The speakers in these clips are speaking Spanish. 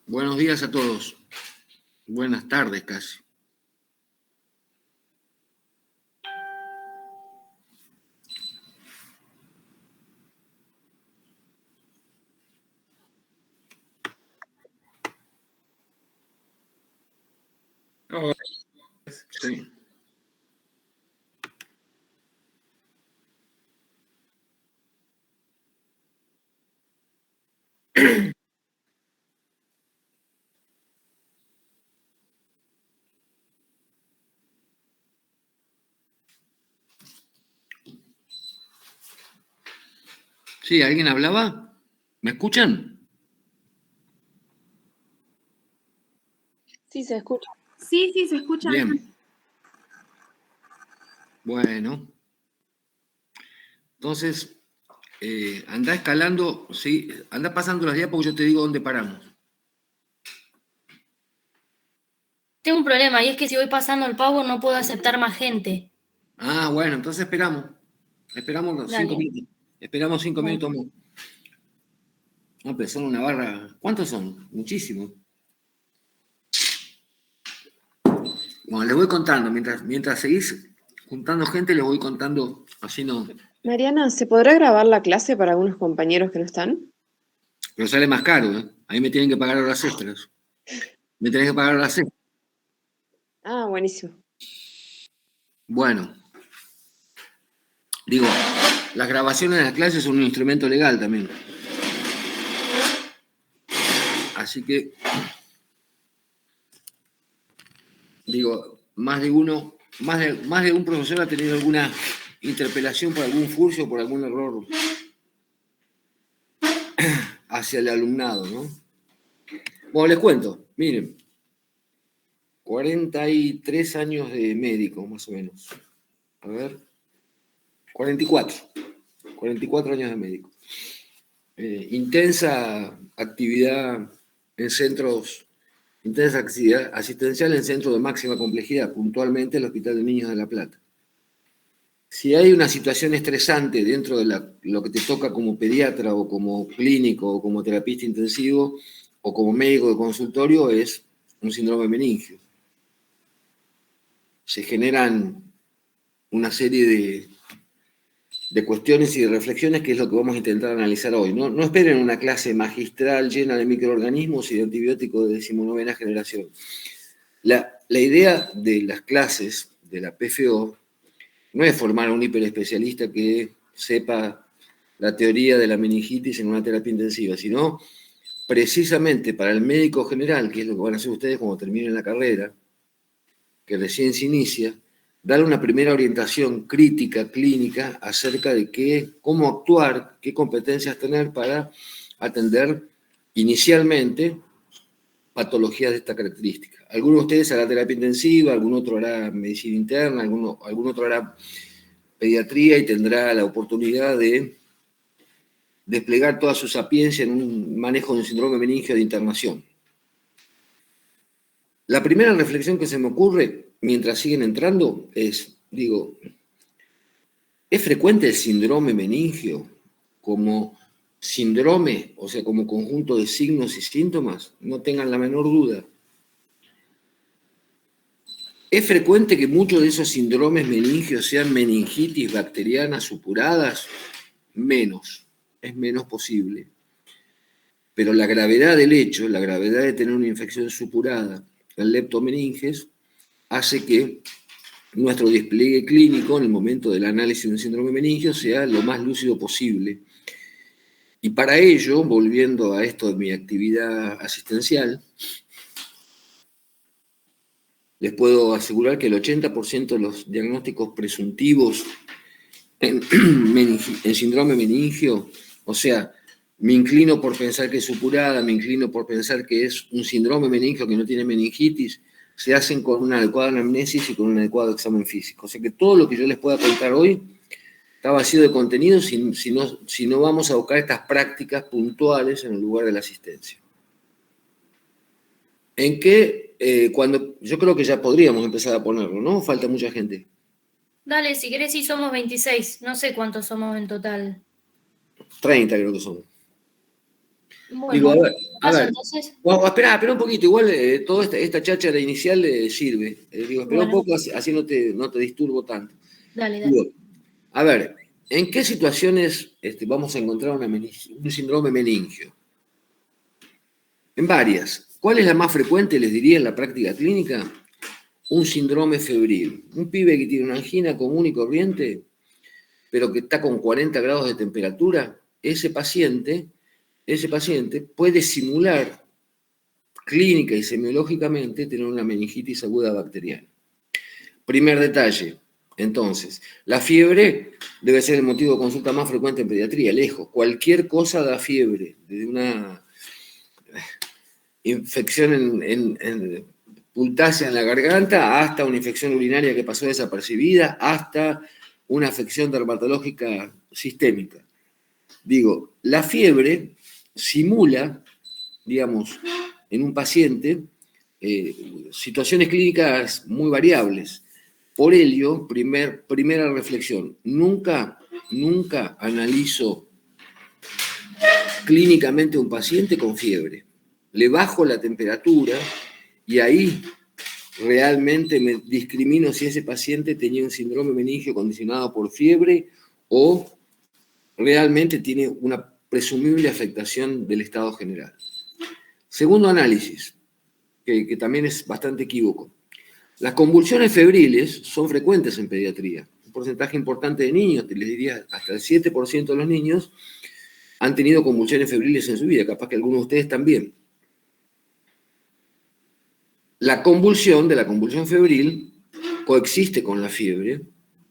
Buenos días a todos. Buenas tardes casi. Hola. Sí. Sí, ¿alguien hablaba? ¿Me escuchan? Sí, se escucha. Sí, se escucha. Bien. Bueno. Entonces, anda escalando, sí, anda pasando las diapos porque yo te digo dónde paramos. Tengo un problema y es que si voy pasando el pavo no puedo aceptar más gente. Ah, bueno, entonces esperamos. Esperamos los Dale. 5 minutos. Esperamos 5 Bueno. minutos más. No, pero son una barra. ¿Cuántos son? Muchísimos. Bueno, les voy contando. Mientras seguís juntando gente, les voy contando. Así no. Mariana, ¿se podrá grabar la clase para algunos compañeros que no están? Pero sale más caro, ¿eh? Ahí me tienen que pagar horas extras. Me tenés que pagar horas extras. Ah, buenísimo. Bueno, digo, las grabaciones de las clases son un instrumento legal también. Así que, digo, más de un profesor ha tenido alguna interpelación por algún furcio o por algún error hacia el alumnado, ¿no? Bueno, les cuento, miren, 43 años de médico, más o menos. A ver, 44 años de médico. Intensa actividad asistencial en centros de máxima complejidad, puntualmente el Hospital de Niños de La Plata. Si hay una situación estresante dentro de lo que te toca como pediatra o como clínico o como terapista intensivo o como médico de consultorio, es un síndrome meningio. Se generan una serie de cuestiones y de reflexiones que es lo que vamos a intentar analizar hoy. No esperen una clase magistral llena de microorganismos y de antibióticos de 19ª generación. La idea de las clases de la PFO no es formar a un hiperespecialista que sepa la teoría de la meningitis en una terapia intensiva, sino precisamente para el médico general, que es lo que van a hacer ustedes cuando terminen la carrera, que recién se inicia, darle una primera orientación crítica, clínica, acerca de cómo actuar, qué competencias tener para atender inicialmente patologías de esta característica. Algunos de ustedes hará terapia intensiva, algún otro hará medicina interna, algún otro hará pediatría y tendrá la oportunidad de desplegar toda su sapiencia en un manejo de un síndrome meningio de internación. La primera reflexión que se me ocurre mientras siguen entrando es, digo, ¿es frecuente el síndrome meningio como síndrome, o sea, como conjunto de signos y síntomas? No tengan la menor duda. ¿Es frecuente que muchos de esos síndromes meningios sean meningitis bacterianas supuradas? Menos, es menos posible. Pero la gravedad del hecho, la gravedad de tener una infección supurada, el leptomeninges, hace que nuestro despliegue clínico en el momento del análisis de un síndrome meningio sea lo más lúcido posible. Y para ello, volviendo a esto de mi actividad asistencial, les puedo asegurar que el 80% de los diagnósticos presuntivos en síndrome meningio, o sea, me inclino por pensar que es supurada, me inclino por pensar que es un síndrome meningio que no tiene meningitis, se hacen con una adecuada anamnesis y con un adecuado examen físico. O sea que todo lo que yo les pueda contar hoy está vacío de contenido si no vamos a buscar estas prácticas puntuales en el lugar de la asistencia. En que, yo creo que ya podríamos empezar a ponerlo, ¿no? Falta mucha gente. Dale, si querés, sí somos 26. No sé cuántos somos en total. 30 creo que son. Digo, Bueno, a paso ver. entonces. Espera un poquito, igual toda esta cháchara inicial sirve. Digo, espera un Bueno, poco, así no te disturbo tanto. dale, dale. Digo, a ver, ¿en qué situaciones vamos a encontrar un síndrome meningio? En varias. ¿Cuál es la más frecuente, les diría, en la práctica clínica? Un síndrome febril. Un pibe que tiene una angina común y corriente, pero que está con 40 grados de temperatura, ese paciente puede simular clínica y semiológicamente tener una meningitis aguda bacteriana. Primer detalle, entonces, la fiebre debe ser el motivo de consulta más frecuente en pediatría, lejos. Cualquier cosa da fiebre, desde una infección en pultácea en la garganta hasta una infección urinaria que pasó desapercibida, hasta una afección dermatológica sistémica. Digo, la fiebre simula, digamos, en un paciente situaciones clínicas muy variables. Por ello, primera reflexión, nunca analizo clínicamente a un paciente con fiebre. Le bajo la temperatura y ahí realmente me discrimino si ese paciente tenía un síndrome meningio condicionado por fiebre o realmente tiene una presumible afectación del estado general. Segundo análisis, que también es bastante equívoco. Las convulsiones febriles son frecuentes en pediatría. Un porcentaje importante de niños, les diría hasta el 7% de los niños, han tenido convulsiones febriles en su vida, capaz que algunos de ustedes también. La convulsión febril coexiste con la fiebre,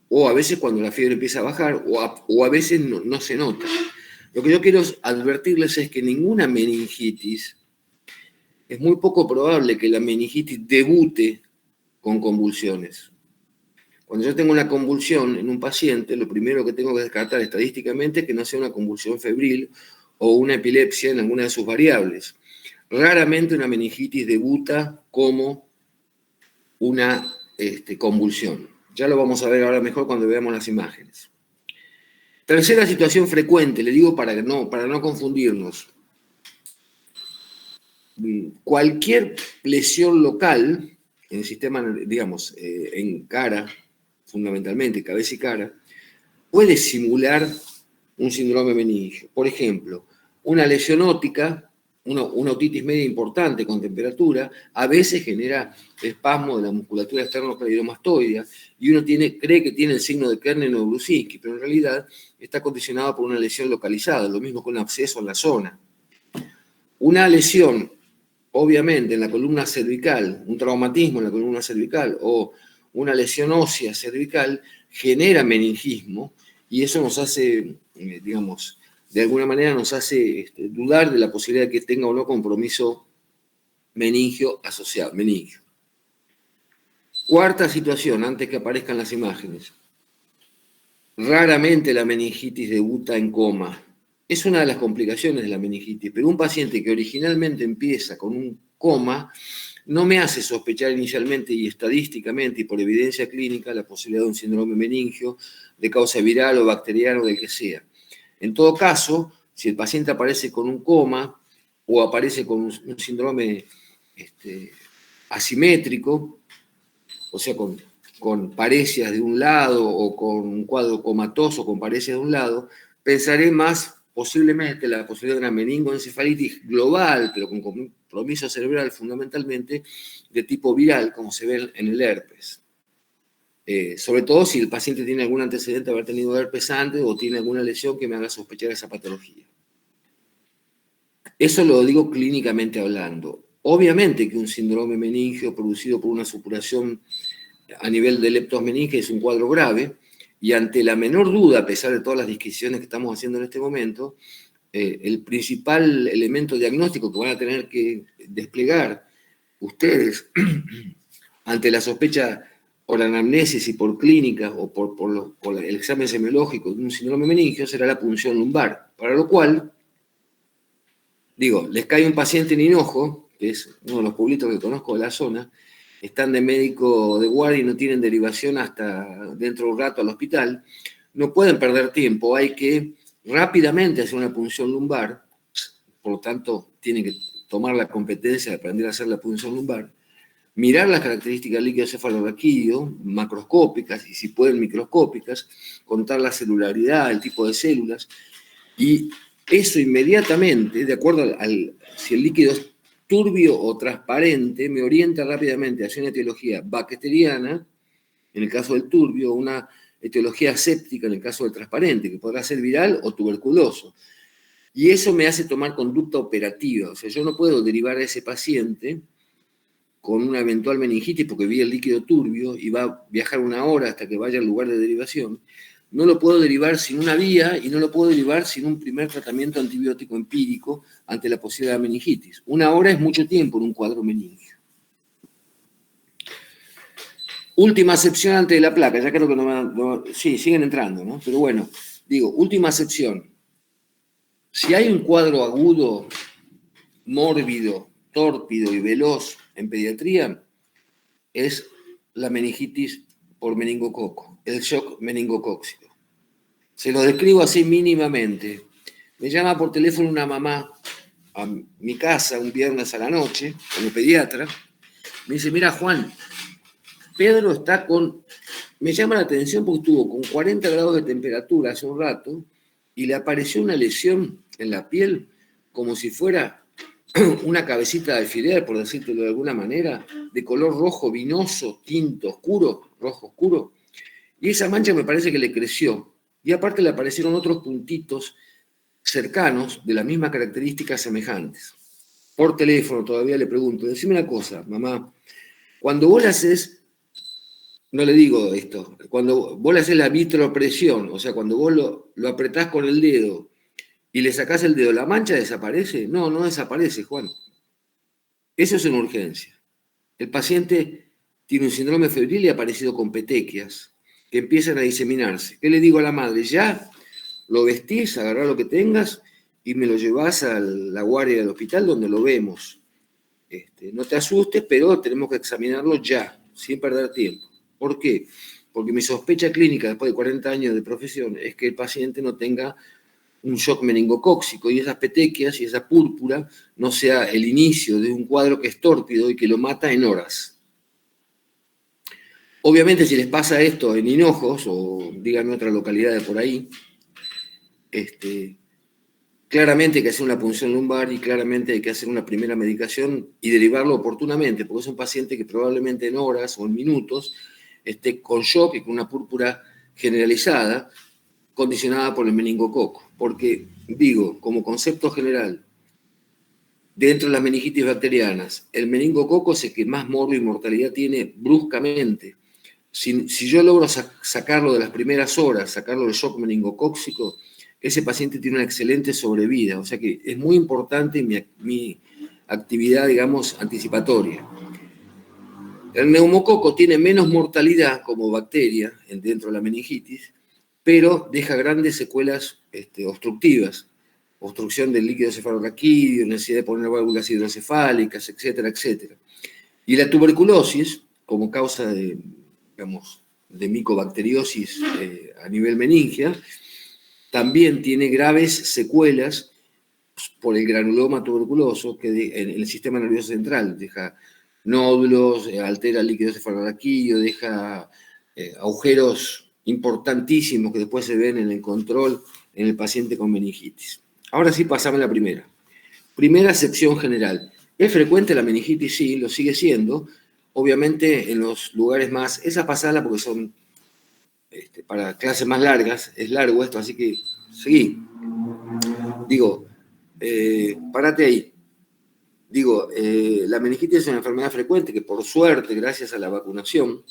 o a veces cuando la fiebre empieza a bajar, o a veces no se nota. Lo que yo quiero advertirles es que ninguna meningitis, es muy poco probable que la meningitis debute con convulsiones. Cuando yo tengo una convulsión en un paciente, lo primero que tengo que descartar estadísticamente es que no sea una convulsión febril o una epilepsia en alguna de sus variables. Raramente una meningitis debuta como una convulsión. Ya lo vamos a ver ahora mejor cuando veamos las imágenes. Tercera situación frecuente, le digo para no confundirnos. Cualquier lesión local en el sistema, digamos, en cara, fundamentalmente cabeza y cara, puede simular un síndrome meningio. Por ejemplo, una lesión óptica, una otitis media importante con temperatura, a veces genera espasmo de la musculatura esternocleidomastoidea y uno cree que tiene el signo de Kernel o Brusinski, pero en realidad está condicionado por una lesión localizada, lo mismo con un absceso en la zona. Una lesión, obviamente, en la columna cervical, un traumatismo en la columna cervical o una lesión ósea cervical genera meningismo y eso nos hace, digamos, de alguna manera nos hace dudar de la posibilidad de que tenga o no compromiso meningio asociado, meningio. Cuarta situación, antes que aparezcan las imágenes. Raramente la meningitis debuta en coma. Es una de las complicaciones de la meningitis, pero un paciente que originalmente empieza con un coma no me hace sospechar inicialmente y estadísticamente y por evidencia clínica la posibilidad de un síndrome meningio de causa viral o bacteriana o del que sea. En todo caso, si el paciente aparece con un coma o aparece con un síndrome asimétrico, o sea, con parecias de un lado o con un cuadro comatoso con parecias de un lado, pensaré más posiblemente la posibilidad de una meningoencefalitis global, pero con compromiso cerebral fundamentalmente de tipo viral, como se ve en el herpes. Sobre todo si el paciente tiene algún antecedente de haber tenido herpes antes o tiene alguna lesión que me haga sospechar esa patología. Eso lo digo clínicamente hablando. Obviamente que un síndrome meningio producido por una supuración a nivel de leptomeninge es un cuadro grave, y ante la menor duda, a pesar de todas las disquisiciones que estamos haciendo en este momento, el principal elemento diagnóstico que van a tener que desplegar ustedes ante la sospecha por anamnesis y por clínica o por el examen semiológico de un síndrome meningio será la punción lumbar, para lo cual, digo, les cae un paciente en Hinojo, que es uno de los pueblitos que conozco de la zona, están de médico de guardia y no tienen derivación hasta dentro de un rato al hospital, no pueden perder tiempo, hay que rápidamente hacer una punción lumbar, por lo tanto tienen que tomar la competencia de aprender a hacer la punción lumbar, mirar las características del líquido cefalorraquídeo, macroscópicas y si pueden microscópicas, contar la celularidad, el tipo de células, y eso inmediatamente, de acuerdo si el líquido es turbio o transparente, me orienta rápidamente hacia una etiología bacteriana, en el caso del turbio, una etiología séptica en el caso del transparente, que podrá ser viral o tuberculoso. Y eso me hace tomar conducta operativa, o sea, yo no puedo derivar a ese paciente con una eventual meningitis porque vi el líquido turbio y va a viajar 1 hora hasta que vaya al lugar de derivación. No lo puedo derivar sin una vía y no lo puedo derivar sin un primer tratamiento antibiótico empírico ante la posibilidad de meningitis. 1 hora es mucho tiempo en un cuadro meningio. Última acepción antes de la placa, ya creo que sí, siguen entrando, ¿no? Pero bueno, digo, última acepción. Si hay un cuadro agudo, mórbido, tórpido y veloz en pediatría, es la meningitis por meningococo, el shock meningocócico. Se lo describo así mínimamente. Me llama por teléfono una mamá a mi casa un viernes a la noche, como pediatra. Me dice, mira Juan, Pedro está con... Me llama la atención porque estuvo con 40 grados de temperatura hace un rato y le apareció una lesión en la piel como si fuera una cabecita de alfiler, por decírtelo de alguna manera, de color rojo vinoso, tinto oscuro, rojo oscuro. Y esa mancha me parece que le creció. Y aparte le aparecieron otros puntitos cercanos de las mismas características semejantes. Por teléfono todavía le pregunto, decime una cosa, mamá, cuando vos le haces, no le digo esto, cuando vos le haces la vitropresión, o sea, cuando vos lo apretás con el dedo y le sacás el dedo, ¿la mancha desaparece? No, no desaparece, Juan. Eso es una urgencia. El paciente tiene un síndrome febril y ha aparecido con petequias que empiezan a diseminarse. ¿Qué le digo a la madre? Ya lo vestís, agarrá lo que tengas y me lo llevás a la guardia del hospital donde lo vemos. No te asustes, pero tenemos que examinarlo ya, sin perder tiempo. ¿Por qué? Porque mi sospecha clínica después de 40 años de profesión es que el paciente no tenga un shock meningocócico y esas petequias y esa púrpura no sea el inicio de un cuadro que es tórpido y que lo mata en horas. Obviamente, si les pasa esto en Hinojos, o díganme otra localidad de por ahí, claramente hay que hacer una punción lumbar y claramente hay que hacer una primera medicación y derivarlo oportunamente, porque es un paciente que probablemente en horas o en minutos esté con shock y con una púrpura generalizada, condicionada por el meningococo. Porque, digo, como concepto general, dentro de las meningitis bacterianas, el meningococo es el que más morbo y mortalidad tiene bruscamente. Si yo logro sacarlo de las primeras horas, sacarlo del shock meningocócico, ese paciente tiene una excelente sobrevida. O sea que es muy importante mi actividad, digamos, anticipatoria. El neumococo tiene menos mortalidad como bacteria dentro de la meningitis, pero deja grandes secuelas obstructivas. Obstrucción del líquido cefalorraquídeo, necesidad de poner válvulas hidrocefálicas, etcétera, etcétera. Y la tuberculosis, como causa de micobacteriosis a nivel meningia, también tiene graves secuelas por el granuloma tuberculoso que en el sistema nervioso central deja nódulos, altera el líquido cefalorraquídeo, deja agujeros importantísimos que después se ven en el control en el paciente con meningitis. Ahora sí, pasame la primera. Primera sección general. ¿Es frecuente la meningitis? Sí, lo sigue siendo. Obviamente en los lugares más... Esa pasala porque son para clases más largas, es largo esto, así que seguí. Digo, párate ahí. Digo, la meningitis es una enfermedad frecuente que por suerte, gracias a la vacunación,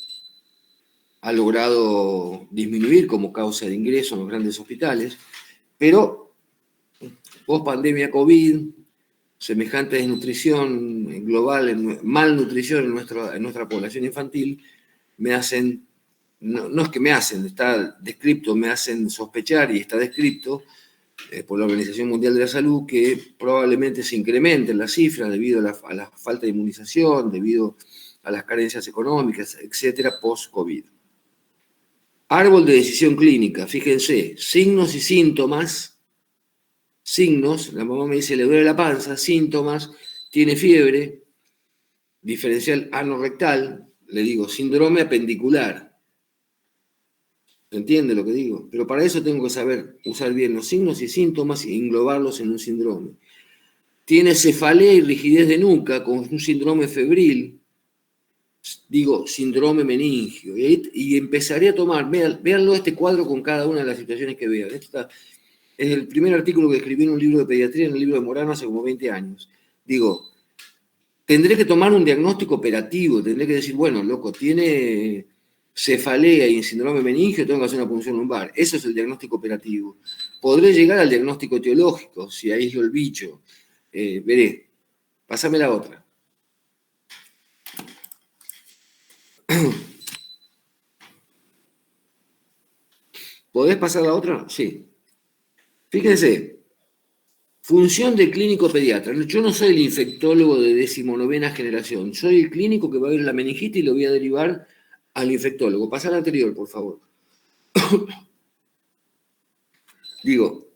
ha logrado disminuir como causa de ingreso en los grandes hospitales, pero post pandemia COVID, semejante desnutrición global, malnutrición en nuestra población infantil, me hacen, no es que me hacen, está descripto, me hacen sospechar y está descripto por la Organización Mundial de la Salud que probablemente se incrementen las cifras debido a la falta de inmunización, debido a las carencias económicas, etcétera, post-COVID. Árbol de decisión clínica, fíjense, signos y síntomas signos, la mamá me dice, le duele la panza, síntomas, tiene fiebre, diferencial anorrectal, le digo, síndrome apendicular. ¿Entiende lo que digo? Pero para eso tengo que saber usar bien los signos y síntomas y englobarlos en un síndrome. Tiene cefalea y rigidez de nuca con un síndrome febril, digo, síndrome meningio. Y empezaré a tomar, véanlo este cuadro con cada una de las situaciones que vean. Es el primer artículo que escribí en un libro de pediatría, en el libro de Morano, hace como 20 años. Digo, tendré que tomar un diagnóstico operativo, tendré que decir, bueno, loco, tiene cefalea y síndrome meningio, tengo que hacer una punción lumbar. Eso es el diagnóstico operativo. Podré llegar al diagnóstico etiológico, si aíslo el bicho. Veré. Pásame la otra. ¿Podés pasar la otra? Sí. Fíjense, función de clínico pediatra. Yo no soy el infectólogo de 19ª generación, soy el clínico que va a ver la meningitis y lo voy a derivar al infectólogo. Pasa la anterior, por favor. Digo,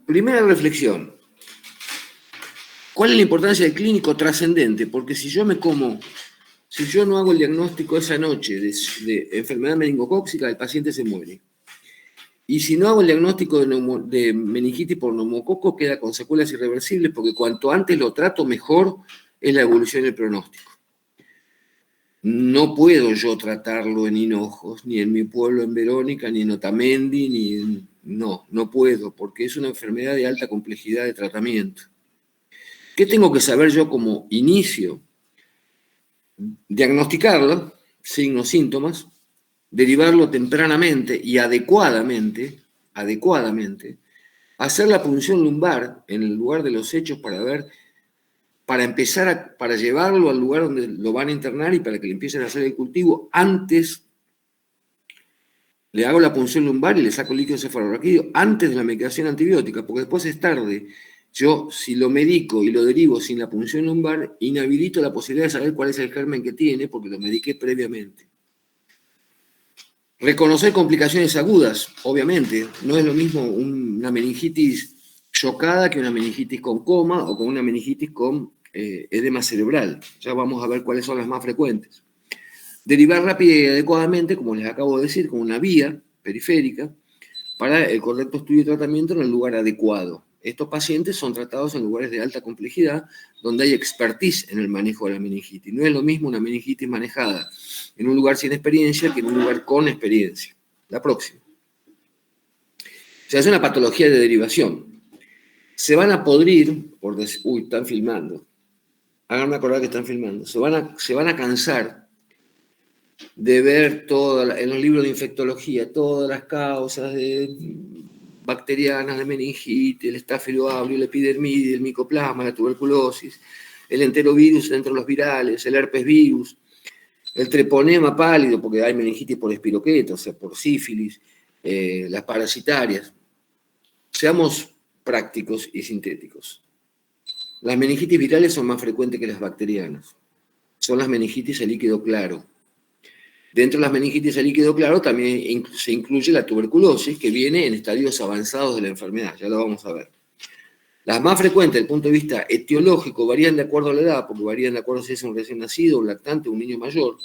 primera reflexión. ¿Cuál es la importancia del clínico trascendente? Porque si yo no hago el diagnóstico esa noche de enfermedad meningocócica, el paciente se muere. Y si no hago el diagnóstico de meningitis por neumococo, queda con secuelas irreversibles, porque cuanto antes lo trato, mejor es la evolución del pronóstico. No puedo yo tratarlo en Hinojos, ni en mi pueblo en Verónica, ni en Otamendi, no puedo, porque es una enfermedad de alta complejidad de tratamiento. ¿Qué tengo que saber yo como inicio? Diagnosticarlo, signos, síntomas, derivarlo tempranamente y adecuadamente, hacer la punción lumbar en el lugar de los hechos para llevarlo al lugar donde lo van a internar y para que le empiecen a hacer el cultivo. Antes le hago la punción lumbar y le saco el líquido cefalorraquídeo antes de la medicación antibiótica, porque después es tarde. Yo, si lo medico y lo derivo sin la punción lumbar, inhabilito la posibilidad de saber cuál es el germen que tiene, porque lo mediqué previamente. Reconocer complicaciones agudas, obviamente. No es lo mismo una meningitis chocada que una meningitis con coma o con una meningitis con edema cerebral. Ya vamos a ver cuáles son las más frecuentes. Derivar rápida y adecuadamente, como les acabo de decir, con una vía periférica para el correcto estudio y tratamiento en el lugar adecuado. Estos pacientes son tratados en lugares de alta complejidad, donde hay expertise en el manejo de la meningitis. No es lo mismo una meningitis manejada en un lugar sin experiencia que en un lugar con experiencia. La próxima. Se hace una patología de derivación. Se van a podrir, están filmando. Háganme acordar que están filmando. Se van a cansar de ver en los libros de infectología todas las causas bacterianas de meningitis, el Staphylococcus aureus, la epidermidis, el micoplasma, la tuberculosis, el enterovirus dentro de los virales, el herpes virus, el treponema pálido, porque hay meningitis por espiroqueta, o sea, por sífilis, las parasitarias. Seamos prácticos y sintéticos. Las meningitis virales son más frecuentes que las bacterianas. Son las meningitis a líquido claro. Dentro de las meningitis a líquido claro también se incluye la tuberculosis, que viene en estadios avanzados de la enfermedad, ya lo vamos a ver. Las más frecuentes desde el punto de vista etiológico varían de acuerdo a la edad, porque varían de acuerdo a si es un recién nacido, un lactante o un niño mayor,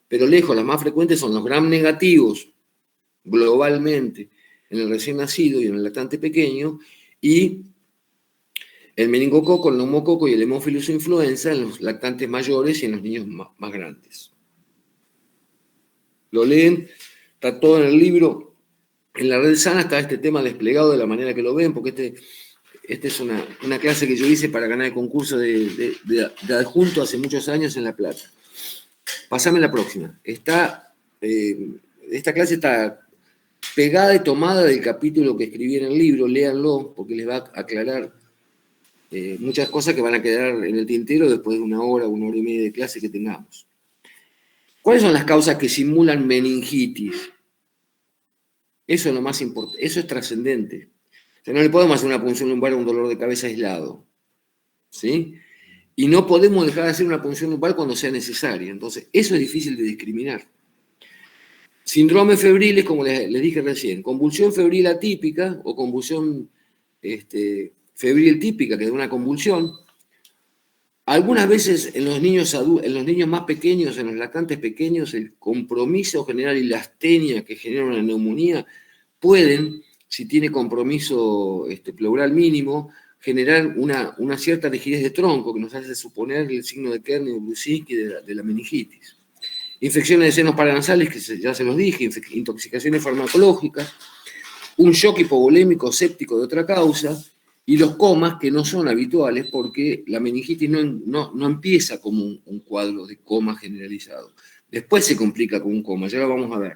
pero lejos las más frecuentes son los gram negativos, globalmente, en el recién nacido y en el lactante pequeño, y el meningococo, el neumococo y el Haemophilus influenza en los lactantes mayores y en los niños más grandes. Lo leen, está todo en el libro. En la red sana está este tema desplegado de la manera que lo ven, porque esta es una clase que yo hice para ganar el concurso de adjunto hace muchos años en La Plata. Pasame la próxima. Esta clase está pegada y tomada del capítulo que escribí en el libro, léanlo, porque les va a aclarar muchas cosas que van a quedar en el tintero después de una hora y media de clase que tengamos. ¿Cuáles son las causas que simulan meningitis? Eso es lo más importante, eso es trascendente. O sea, no le podemos hacer una punción lumbar a un dolor de cabeza aislado, ¿sí? Y no podemos dejar de hacer una punción lumbar cuando sea necesaria. Entonces, eso es difícil de discriminar. Síndrome febril es como les dije recién, convulsión febril atípica o convulsión febril típica, que es una convulsión. Algunas veces en los niños más pequeños, en los lactantes pequeños, el compromiso general y la astenia que genera una neumonía pueden, si tiene compromiso pleural mínimo, generar una cierta rigidez de tronco que nos hace suponer el signo de Kerney o Brudzinski de la meningitis. Infecciones de senos paranasales, que ya se los dije, intoxicaciones farmacológicas, un shock hipovolémico séptico de otra causa, y los comas que no son habituales porque la meningitis no empieza como un cuadro de coma generalizado. Después se complica con un coma, ya lo vamos a ver.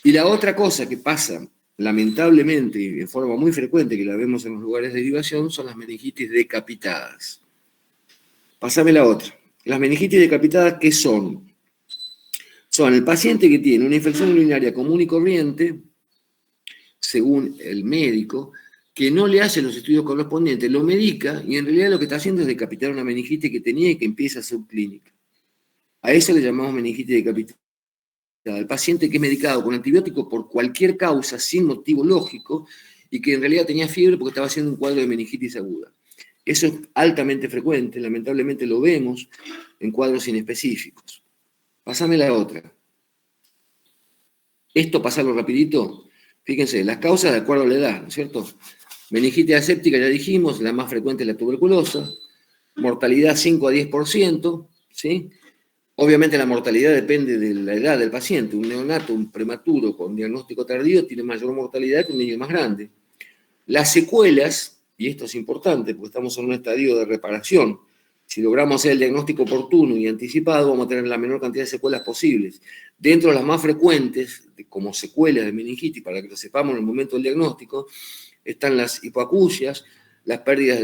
Y la otra cosa que pasa, lamentablemente, y de forma muy frecuente, que la vemos en los lugares de derivación, son las meningitis decapitadas. Pásame la otra. Las meningitis decapitadas, ¿qué son? Son el paciente que tiene una infección urinaria común y corriente, según el médico, que no le hace los estudios correspondientes, lo medica y en realidad lo que está haciendo es decapitar una meningitis que tenía y que empieza subclínica. A eso le llamamos meningitis decapitada. El paciente que es medicado con antibiótico por cualquier causa, sin motivo lógico, y que en realidad tenía fiebre porque estaba haciendo un cuadro de meningitis aguda. Eso es altamente frecuente, lamentablemente lo vemos en cuadros inespecíficos. Pásame la otra. Esto, pasarlo rapidito, fíjense, las causas de acuerdo a la edad, ¿no es cierto? Meningitis aséptica, ya dijimos, la más frecuente es la tuberculosa, mortalidad 5 a 10%, ¿sí? Obviamente la mortalidad depende de la edad del paciente. Un neonato, un prematuro con diagnóstico tardío tiene mayor mortalidad que un niño más grande. Las secuelas, y esto es importante porque estamos en un estadio de reparación, si logramos hacer el diagnóstico oportuno y anticipado, vamos a tener la menor cantidad de secuelas posibles. Dentro de las más frecuentes, como secuelas de meningitis, para que lo sepamos en el momento del diagnóstico, están las hipoacusias, las pérdidas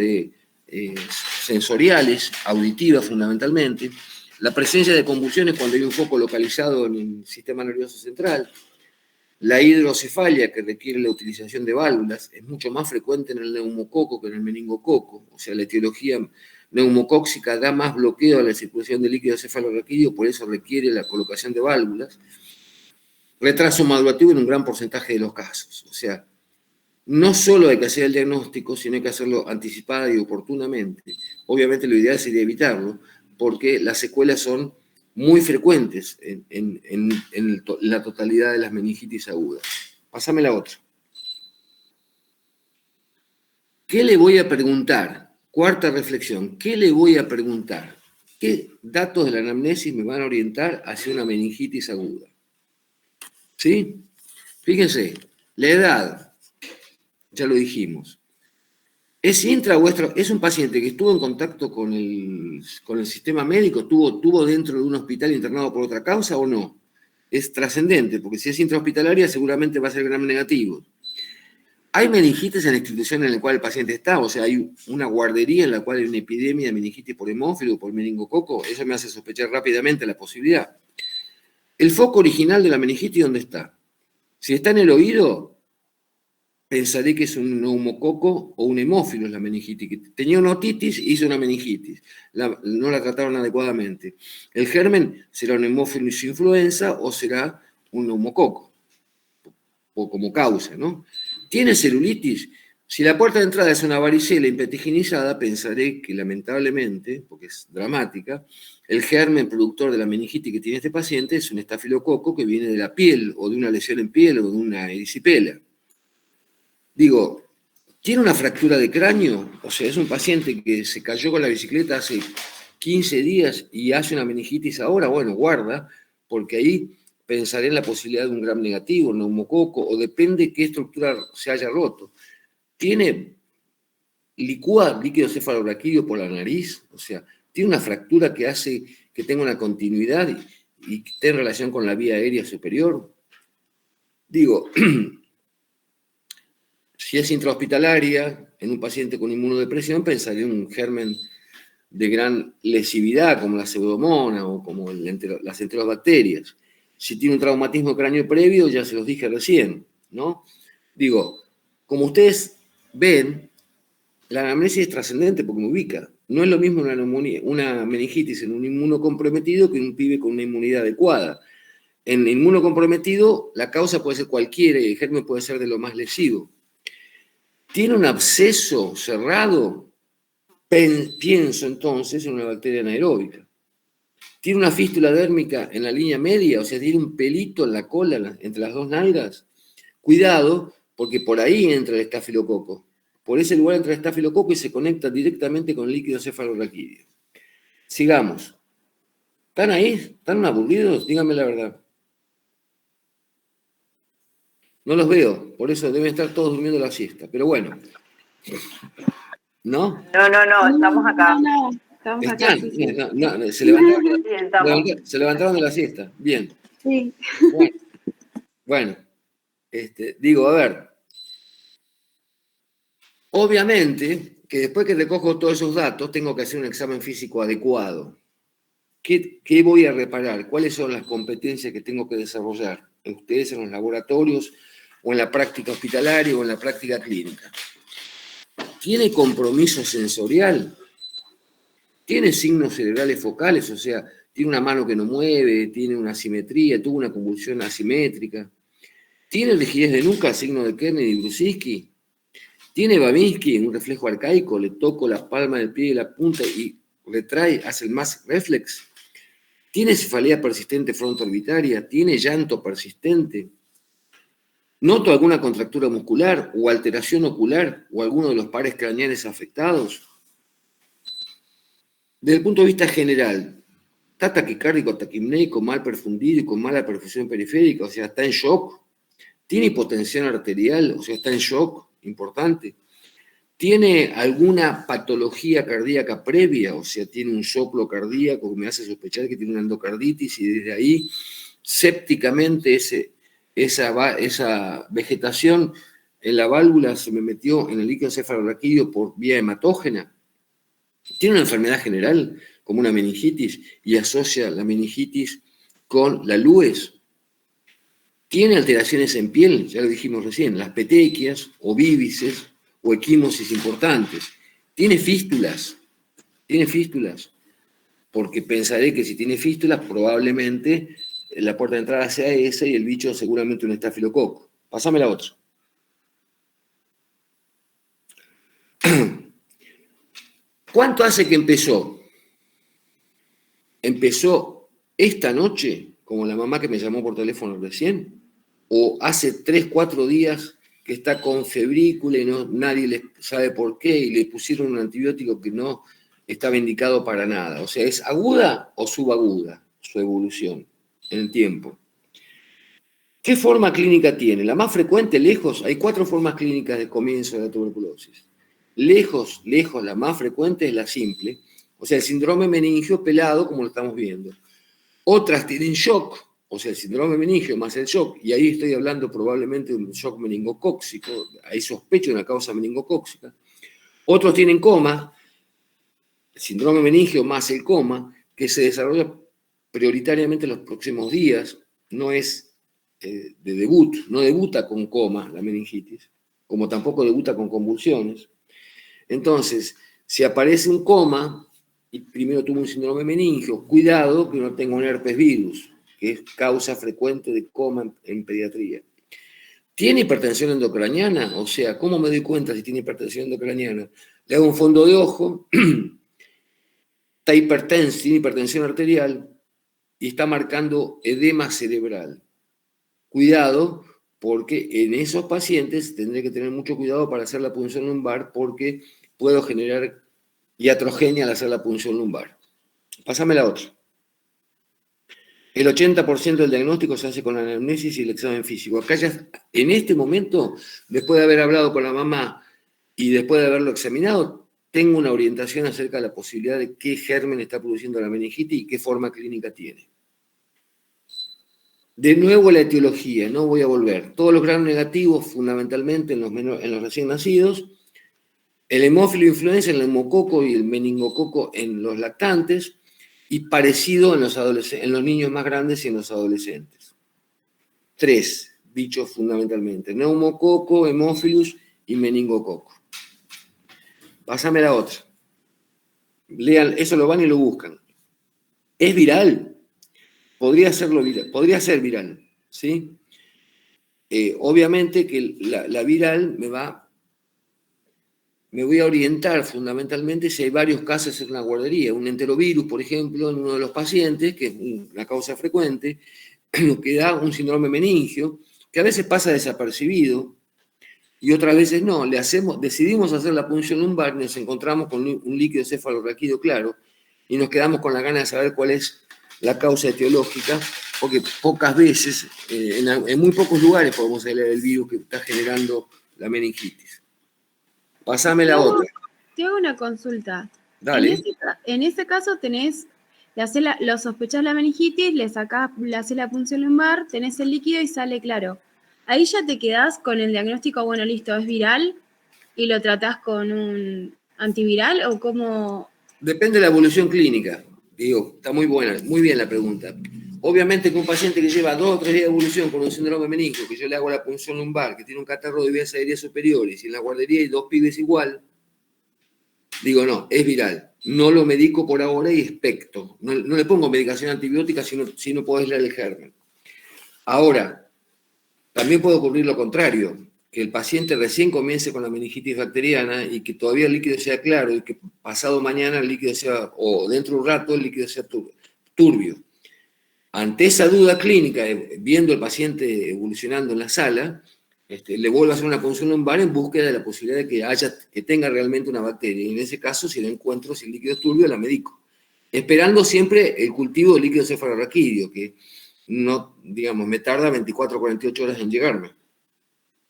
sensoriales, auditivas fundamentalmente, la presencia de convulsiones cuando hay un foco localizado en el sistema nervioso central, la hidrocefalia que requiere la utilización de válvulas, es mucho más frecuente en el neumococo que en el meningococo, o sea, la etiología neumocóxica da más bloqueo a la circulación de líquido cefalorraquídeo, por eso requiere la colocación de válvulas. Retraso madurativo en un gran porcentaje de los casos, o sea, no solo hay que hacer el diagnóstico, sino hay que hacerlo anticipada y oportunamente. Obviamente lo ideal sería evitarlo, porque las secuelas son muy frecuentes en la totalidad de las meningitis agudas. Pásame la otra. ¿Qué le voy a preguntar? Cuarta reflexión. ¿Qué le voy a preguntar? ¿Qué datos de la anamnesis me van a orientar hacia una meningitis aguda? ¿Sí? Fíjense, la edad, ya lo dijimos. ¿Es intra o extra? ¿Es un paciente que estuvo en contacto con el sistema médico? ¿Estuvo dentro de un hospital internado por otra causa o no? Es trascendente, porque si es intrahospitalaria seguramente va a ser gram negativo. ¿Hay meningitis en la institución en la cual el paciente está? O sea, ¿hay una guardería en la cual hay una epidemia de meningitis por hemófilo o por meningococo? Eso me hace sospechar rápidamente la posibilidad. ¿El foco original de la meningitis dónde está? Si está en el oído, pensaré que es un neumococo o un hemófilo la meningitis. Tenía una otitis, hizo una meningitis. No la trataron adecuadamente. El germen será un hemófilos influenza o será un neumococo, o como causa, ¿no? ¿Tiene celulitis? Si la puerta de entrada es una varicela impetiginizada, pensaré que lamentablemente, porque es dramática, el germen productor de la meningitis que tiene este paciente es un estafilococo que viene de la piel, o de una lesión en piel, o de una erisipela. Digo, ¿tiene una fractura de cráneo? O sea, es un paciente que se cayó con la bicicleta hace 15 días y hace una meningitis ahora. Bueno, guarda, porque ahí pensaré en la posibilidad de un gram negativo, neumococo, o depende qué estructura se haya roto. Licúa líquido cefalorraquídeo por la nariz, o sea, tiene una fractura que hace que tenga una continuidad y que esté en relación con la vía aérea superior. Digo, si es intrahospitalaria, en un paciente con inmunodepresión, pensaré en un germen de gran lesividad, como la pseudomonas o como las enterobacterias. Si tiene un traumatismo cráneo previo, ya se los dije recién, ¿no? Digo, como ustedes ven, la anamnesis es trascendente porque me ubica. No es lo mismo una meningitis en un inmunocomprometido que en un pibe con una inmunidad adecuada. en inmunocomprometido, la causa puede ser cualquiera y el germen puede ser de lo más lesivo. ¿Tiene un absceso cerrado? Pienso entonces en una bacteria anaeróbica. ¿Tiene una fístula dérmica en la línea media? O sea, tiene un pelito en la cola entre las dos nalgas. Cuidado, porque por ahí entra el estafilococo. Por ese lugar entra el estafilococo y se conecta directamente con el líquido cefalorraquídeo. Sigamos. ¿Están ahí? ¿Están aburridos? Díganme la verdad. No los veo, por eso deben estar todos durmiendo la siesta. Pero bueno. ¿No? No, estamos acá. No, estamos acá. ¿Están? Sí. No, se levantaron de la siesta. Bien. Sí. Bueno, digo, a ver. Obviamente que después que recojo todos esos datos, tengo que hacer un examen físico adecuado. ¿Qué voy a reparar? ¿Cuáles son las competencias que tengo que desarrollar? Ustedes en los laboratorios, o en la práctica hospitalaria, o en la práctica clínica. ¿Tiene compromiso sensorial? ¿Tiene signos cerebrales focales? O sea, tiene una mano que no mueve, tiene una asimetría, tuvo una convulsión asimétrica. ¿Tiene rigidez de nuca, signo de Kernel y Brusicki? ¿Tiene Babinski, un reflejo arcaico? Le toco la palma del pie y la punta y retrae, hace el mask reflex. ¿Tiene cefalea persistente fronto-orbitaria? ¿Tiene llanto persistente? ¿Noto alguna contractura muscular o alteración ocular o alguno de los pares craneales afectados? Desde el punto de vista general, ¿está taquicárdico, taquimneico, mal perfundido y con mala perfusión periférica? O sea, ¿está en shock? ¿Tiene hipotensión arterial? O sea, ¿está en shock? Importante. ¿Tiene alguna patología cardíaca previa? O sea, ¿tiene un soplo cardíaco que me hace sospechar que tiene una endocarditis y desde ahí, sépticamente, esa vegetación en la válvula se me metió en el líquido cefalorraquídeo por vía hematógena? ¿Tiene una enfermedad general, como una meningitis, y asocia la meningitis con la LUES? ¿Tiene alteraciones en piel? Ya lo dijimos recién, las petequias, o vívices, o equimosis importantes. ¿Tiene fístulas? ¿Tiene fístulas? Porque pensaré que si tiene fístulas, probablemente la puerta de entrada sea esa y el bicho seguramente un estafilococo. Pásame la otra. ¿Cuánto hace que empezó? ¿Empezó esta noche, como la mamá que me llamó por teléfono recién? ¿O hace 3, 4 días que está con febrícula y nadie le sabe por qué y le pusieron un antibiótico que no estaba indicado para nada? O sea, ¿es aguda o subaguda su evolución en el tiempo? ¿Qué forma clínica tiene? La más frecuente, lejos, hay 4 formas clínicas de comienzo de la tuberculosis. Lejos, la más frecuente es la simple, o sea, el síndrome meningio pelado, como lo estamos viendo. Otras tienen shock, o sea, el síndrome meningio más el shock, y ahí estoy hablando probablemente de un shock meningocóxico, ahí sospecho de una causa meningocóxica. Otros tienen coma, el síndrome meningio más el coma, que se desarrolla prioritariamente en los próximos días, no es de debut, no debuta con coma la meningitis, como tampoco debuta con convulsiones. Entonces, si aparece un coma y primero tuvo un síndrome meningio, cuidado que no tenga un herpes virus, que es causa frecuente de coma en pediatría. ¿Tiene hipertensión endocraniana? O sea, ¿cómo me doy cuenta si tiene hipertensión endocraniana? Le hago un fondo de ojo, está hipertenso, tiene hipertensión arterial y está marcando edema cerebral. Cuidado, porque en esos pacientes tendré que tener mucho cuidado para hacer la punción lumbar porque puedo generar iatrogenia al hacer la punción lumbar. Pásame la otra. El 80% del diagnóstico se hace con la anamnesis y el examen físico. Acá ya, en este momento, después de haber hablado con la mamá y después de haberlo examinado, tengo una orientación acerca de la posibilidad de qué germen está produciendo la meningitis y qué forma clínica tiene. De nuevo la etiología, no voy a volver. Todos los granos negativos, fundamentalmente en los recién nacidos, el hemófilo influenza en el neumococo y el meningococo en los lactantes, y parecido en los niños más grandes y en los adolescentes. 3 bichos fundamentalmente: neumococo, hemófilus y meningococo. Pásame la otra. Lean, eso lo van y lo buscan. ¿Es viral? podría ser viral, ¿sí? Obviamente que la viral me voy a orientar fundamentalmente si hay varios casos en una guardería, un enterovirus, por ejemplo, en uno de los pacientes, que es una causa frecuente, que da un síndrome meningio, que a veces pasa desapercibido y otras veces no. Decidimos hacer la punción lumbar y nos encontramos con un líquido cefalorraquídeo claro y nos quedamos con la gana de saber cuál es la causa etiológica, porque pocas veces, en muy pocos lugares podemos saber el virus que está generando la meningitis. Pasame la otra. Te hago una consulta. Dale. En ese caso lo sospechás la meningitis, le haces la punción lumbar, tenés el líquido y sale claro. Ahí ya te quedás con el diagnóstico, bueno, listo, es viral, y lo tratás con un antiviral, o cómo. Depende de la evolución clínica. Digo, está muy buena, muy bien la pregunta. Obviamente que un paciente que lleva 2 o 3 días de evolución con un síndrome meningio, que yo le hago la punción lumbar, que tiene un catarro de vías aéreas superiores, y en la guardería hay 2 pibes igual, digo, no, es viral. No lo medico por ahora y expecto. No le pongo medicación antibiótica si no puedo aislar el germen. Ahora, también puede ocurrir lo contrario, que el paciente recién comience con la meningitis bacteriana y que todavía el líquido sea claro y que pasado mañana el líquido sea, o dentro de un rato el líquido sea turbio. Ante esa duda clínica, viendo el paciente evolucionando en la sala, le vuelvo a hacer una punción lumbar en búsqueda de la posibilidad de que tenga realmente una bacteria. Y en ese caso, si la encuentro, si el líquido es turbio, la medico. Esperando siempre el cultivo del líquido cefalorraquídeo, que no, digamos, me tarda 24 o 48 horas en llegarme.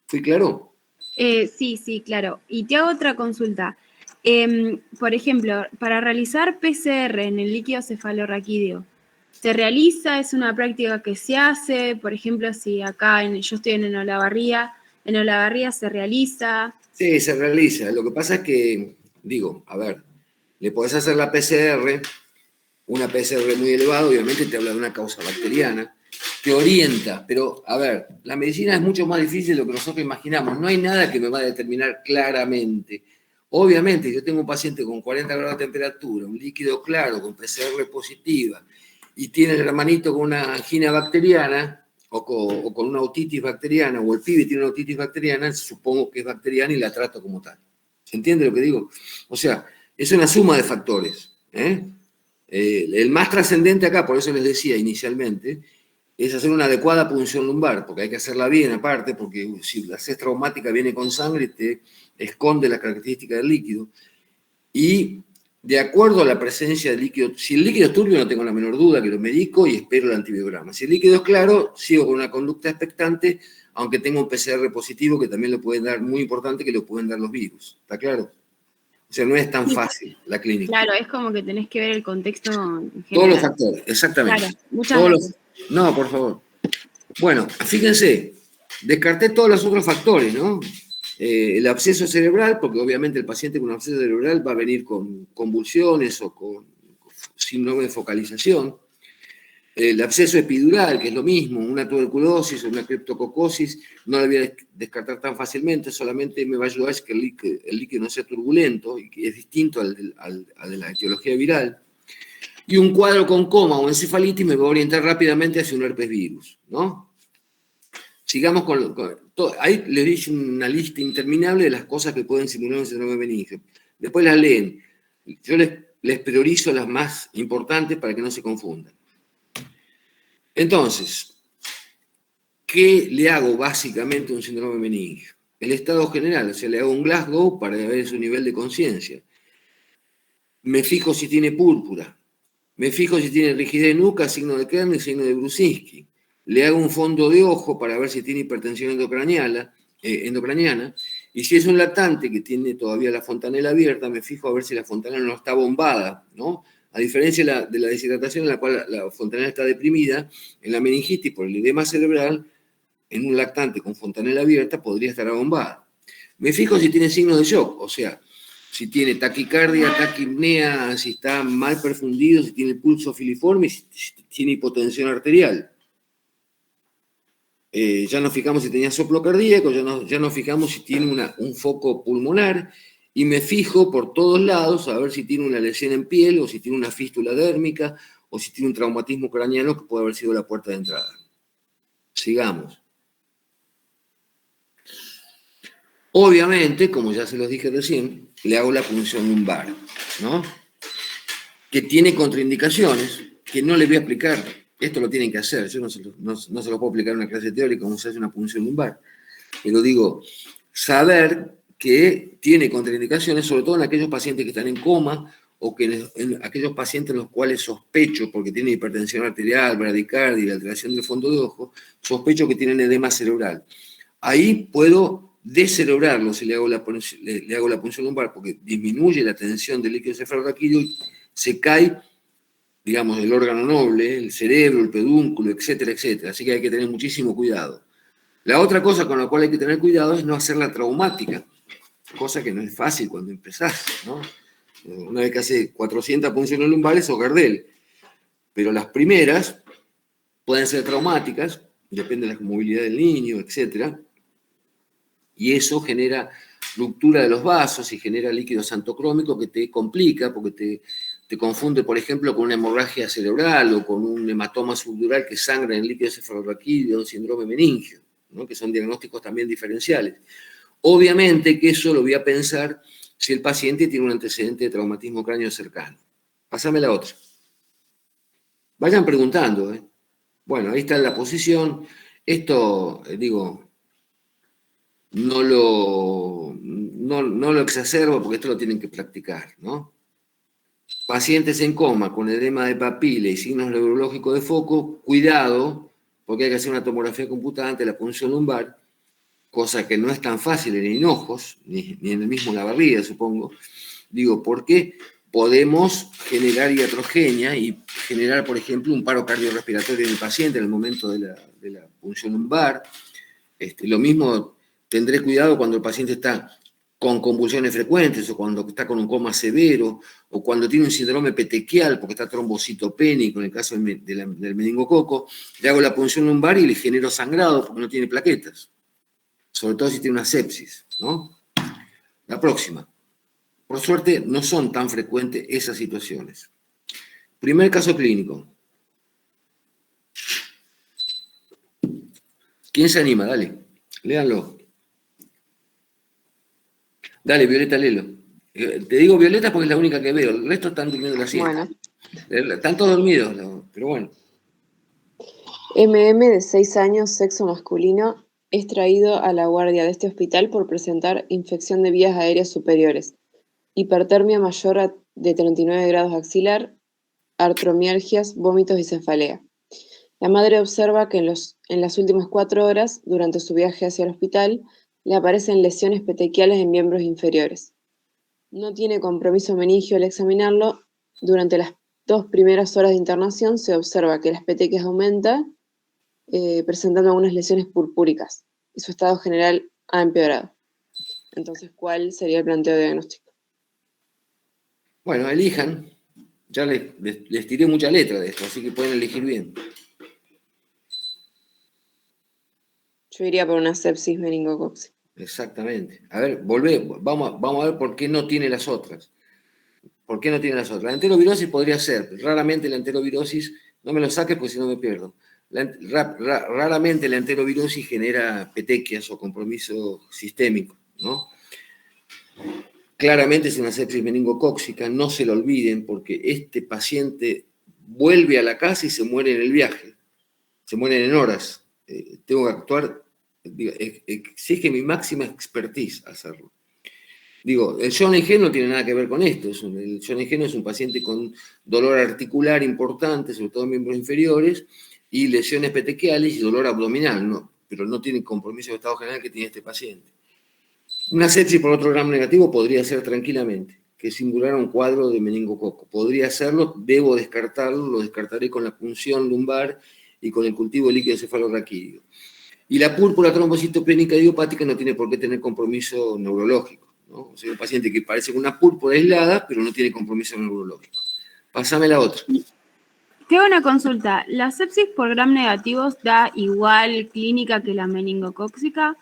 ¿Fui claro? Sí, claro. Y te hago otra consulta. Por ejemplo, para realizar PCR en el líquido cefalorraquídeo, ¿se realiza? ¿Es una práctica que se hace? Por ejemplo, si acá yo estoy en Olavarría se realiza. Sí, se realiza. Lo que pasa es que, digo, a ver, le podés hacer la PCR, una PCR muy elevada, obviamente te habla de una causa bacteriana, te orienta, pero a ver, la medicina es mucho más difícil de lo que nosotros imaginamos. No hay nada que me va a determinar claramente. Obviamente, yo tengo un paciente con 40 grados de temperatura, un líquido claro, con PCR positiva, y tiene el hermanito con una angina bacteriana, o con una otitis bacteriana, o el pibe tiene una otitis bacteriana, supongo que es bacteriana y la trato como tal. ¿Se entiende lo que digo? O sea, es una suma de factores. El más trascendente acá, por eso les decía inicialmente, es hacer una adecuada punción lumbar, porque hay que hacerla bien aparte, porque si la haces traumática viene con sangre, te esconde la característica del líquido. Y de acuerdo a la presencia del líquido, si el líquido es turbio no tengo la menor duda que lo medico y espero el antibiograma. Si el líquido es claro, sigo con una conducta expectante, aunque tenga un PCR positivo que también lo pueden dar, muy importante, que lo pueden dar los virus. ¿Está claro? O sea, no es tan fácil la clínica. Claro, es como que tenés que ver el contexto en general. Todos los factores, exactamente. Claro, muchas gracias. No, por favor. Bueno, fíjense, descarté todos los otros factores, ¿no? El absceso cerebral, porque obviamente el paciente con un absceso cerebral va a venir con convulsiones o con síndrome de focalización. El absceso epidural, que es lo mismo, una tuberculosis o una criptococosis, no la voy a descartar tan fácilmente, solamente me va a ayudar a que el líquido no sea turbulento y que es distinto al de la etiología viral. Y un cuadro con coma o encefalitis me va a orientar rápidamente hacia un herpes virus, ¿no? Sigamos ahí les dije una lista interminable de las cosas que pueden simular un síndrome meningio. Después las leen. Yo les priorizo las más importantes para que no se confundan. Entonces, ¿qué le hago básicamente a un síndrome meningio? El estado general, o sea, le hago un Glasgow para ver su nivel de conciencia. Me fijo si tiene púrpura. Me fijo si tiene rigidez de nuca, signo de Kernel, signo de Brusinski. Le hago un fondo de ojo para ver si tiene hipertensión endocraniana. Y si es un lactante que tiene todavía la fontanela abierta, me fijo a ver si la fontanela no está bombada, ¿no? A diferencia de la deshidratación en la cual la fontanela está deprimida, en la meningitis por el edema cerebral, en un lactante con fontanela abierta podría estar abombada. Me fijo si tiene signos de shock, o sea, si tiene taquicardia, taquipnea, si está mal perfundido, si tiene el pulso filiforme, si tiene hipotensión arterial. Ya nos fijamos si tenía soplo cardíaco, ya nos fijamos si tiene un foco pulmonar, y me fijo por todos lados a ver si tiene una lesión en piel, o si tiene una fístula dérmica, o si tiene un traumatismo craneano que puede haber sido la puerta de entrada. Sigamos. Obviamente, como ya se los dije recién, le hago la punción lumbar, ¿no? Que tiene contraindicaciones, que no les voy a explicar. Esto lo tienen que hacer. Yo no se lo puedo explicar en una clase teórica cómo se hace una punción lumbar. Pero digo, saber que tiene contraindicaciones, sobre todo en aquellos pacientes que están en coma o que en aquellos pacientes en los cuales sospecho, porque tienen hipertensión arterial, bradicardia y alteración del fondo de ojo, sospecho que tienen edema cerebral. Ahí puedo descerebrarlo si le hago la punción lumbar, porque disminuye la tensión del líquido cefalorraquídeo y se cae, digamos, el órgano noble, el cerebro, el pedúnculo, etcétera, etcétera. Así que hay que tener muchísimo cuidado. La otra cosa con la cual hay que tener cuidado es no hacerla traumática, cosa que no es fácil cuando empezás, ¿no? Una vez que hace 400 punciones lumbares o Gardel, pero las primeras pueden ser traumáticas, depende de la movilidad del niño, etcétera, y eso genera ruptura de los vasos y genera líquido xantocrómico que te complica porque te confunde, por ejemplo, con una hemorragia cerebral o con un hematoma subdural que sangra en el líquido cefalorraquídeo, un síndrome meningio, ¿no? Que son diagnósticos también diferenciales. Obviamente que eso lo voy a pensar si el paciente tiene un antecedente de traumatismo cráneo cercano. Pásame la otra. Vayan preguntando, ¿eh? Bueno, ahí está la posición. Esto, digo, no lo exacerbo porque esto lo tienen que practicar, ¿no? Pacientes en coma con edema de papila y signos neurológicos de foco, cuidado, porque hay que hacer una tomografía computante, la punción lumbar, cosa que no es tan fácil en hinojos, ni en el mismo la barriga, supongo. Digo, porque podemos generar iatrogenia y generar, por ejemplo, un paro cardiorrespiratorio en el paciente en el momento de la punción lumbar. Lo mismo tendré cuidado cuando el paciente está con convulsiones frecuentes o cuando está con un coma severo o cuando tiene un síndrome petequial porque está trombocitopénico, en el caso del meningococo, le hago la punción lumbar y le genero sangrado porque no tiene plaquetas, sobre todo si tiene una sepsis, ¿no? La próxima. Por suerte, no son tan frecuentes esas situaciones. Primer caso clínico. ¿Quién se anima? Dale, léanlo. Dale, Violeta, léelo. Te digo Violeta porque es la única que veo. El resto están durmiendo la siesta. Bueno, Están todos dormidos, pero bueno. MM de 6 años, sexo masculino, es traído a la guardia de este hospital por presentar infección de vías aéreas superiores, hipertermia mayor de 39 grados axilar, artromialgias, vómitos y cefalea. La madre observa que en las últimas 4 horas, durante su viaje hacia el hospital, le aparecen lesiones petequiales en miembros inferiores. No tiene compromiso meningio al examinarlo. Durante las 2 primeras horas de internación se observa que las petequias aumentan, presentando algunas lesiones purpúricas, y su estado general ha empeorado. Entonces, ¿cuál sería el planteo diagnóstico? Bueno, elijan. Ya les tiré mucha letra de esto, así que pueden elegir bien. Yo iría por una sepsis meningocócica. Exactamente. A ver, vamos a ver por qué no tiene las otras. ¿Por qué no tiene las otras? La enterovirosis podría ser, raramente la enterovirosis, no me lo saques porque si no me pierdo. Raramente la enterovirosis genera petequias o compromiso sistémico, ¿no? Claramente es una sepsis meningocócica, no se lo olviden porque este paciente vuelve a la casa y se muere en el viaje, se mueren en horas. Tengo que actuar, exige mi máxima expertise hacerlo. Digo, el John no tiene nada que ver con esto. El John es un paciente con dolor articular importante, sobre todo en miembros inferiores, y lesiones petequiales y dolor abdominal, ¿no? Pero no tiene compromiso de estado general que tiene este paciente. Una sepsis por otro gram negativo podría ser tranquilamente, que simulara un cuadro de meningococo. Podría serlo, debo descartarlo, lo descartaré con la punción lumbar y con el cultivo de líquido cefalorraquídeo. Y la púrpura trombocitopénica idiopática no tiene por qué tener compromiso neurológico, ¿no? O sea, un paciente que parece una púrpura aislada, pero no tiene compromiso neurológico. Pásame la otra. Tengo una consulta. ¿La sepsis por gram negativos da igual clínica que la meningocócica?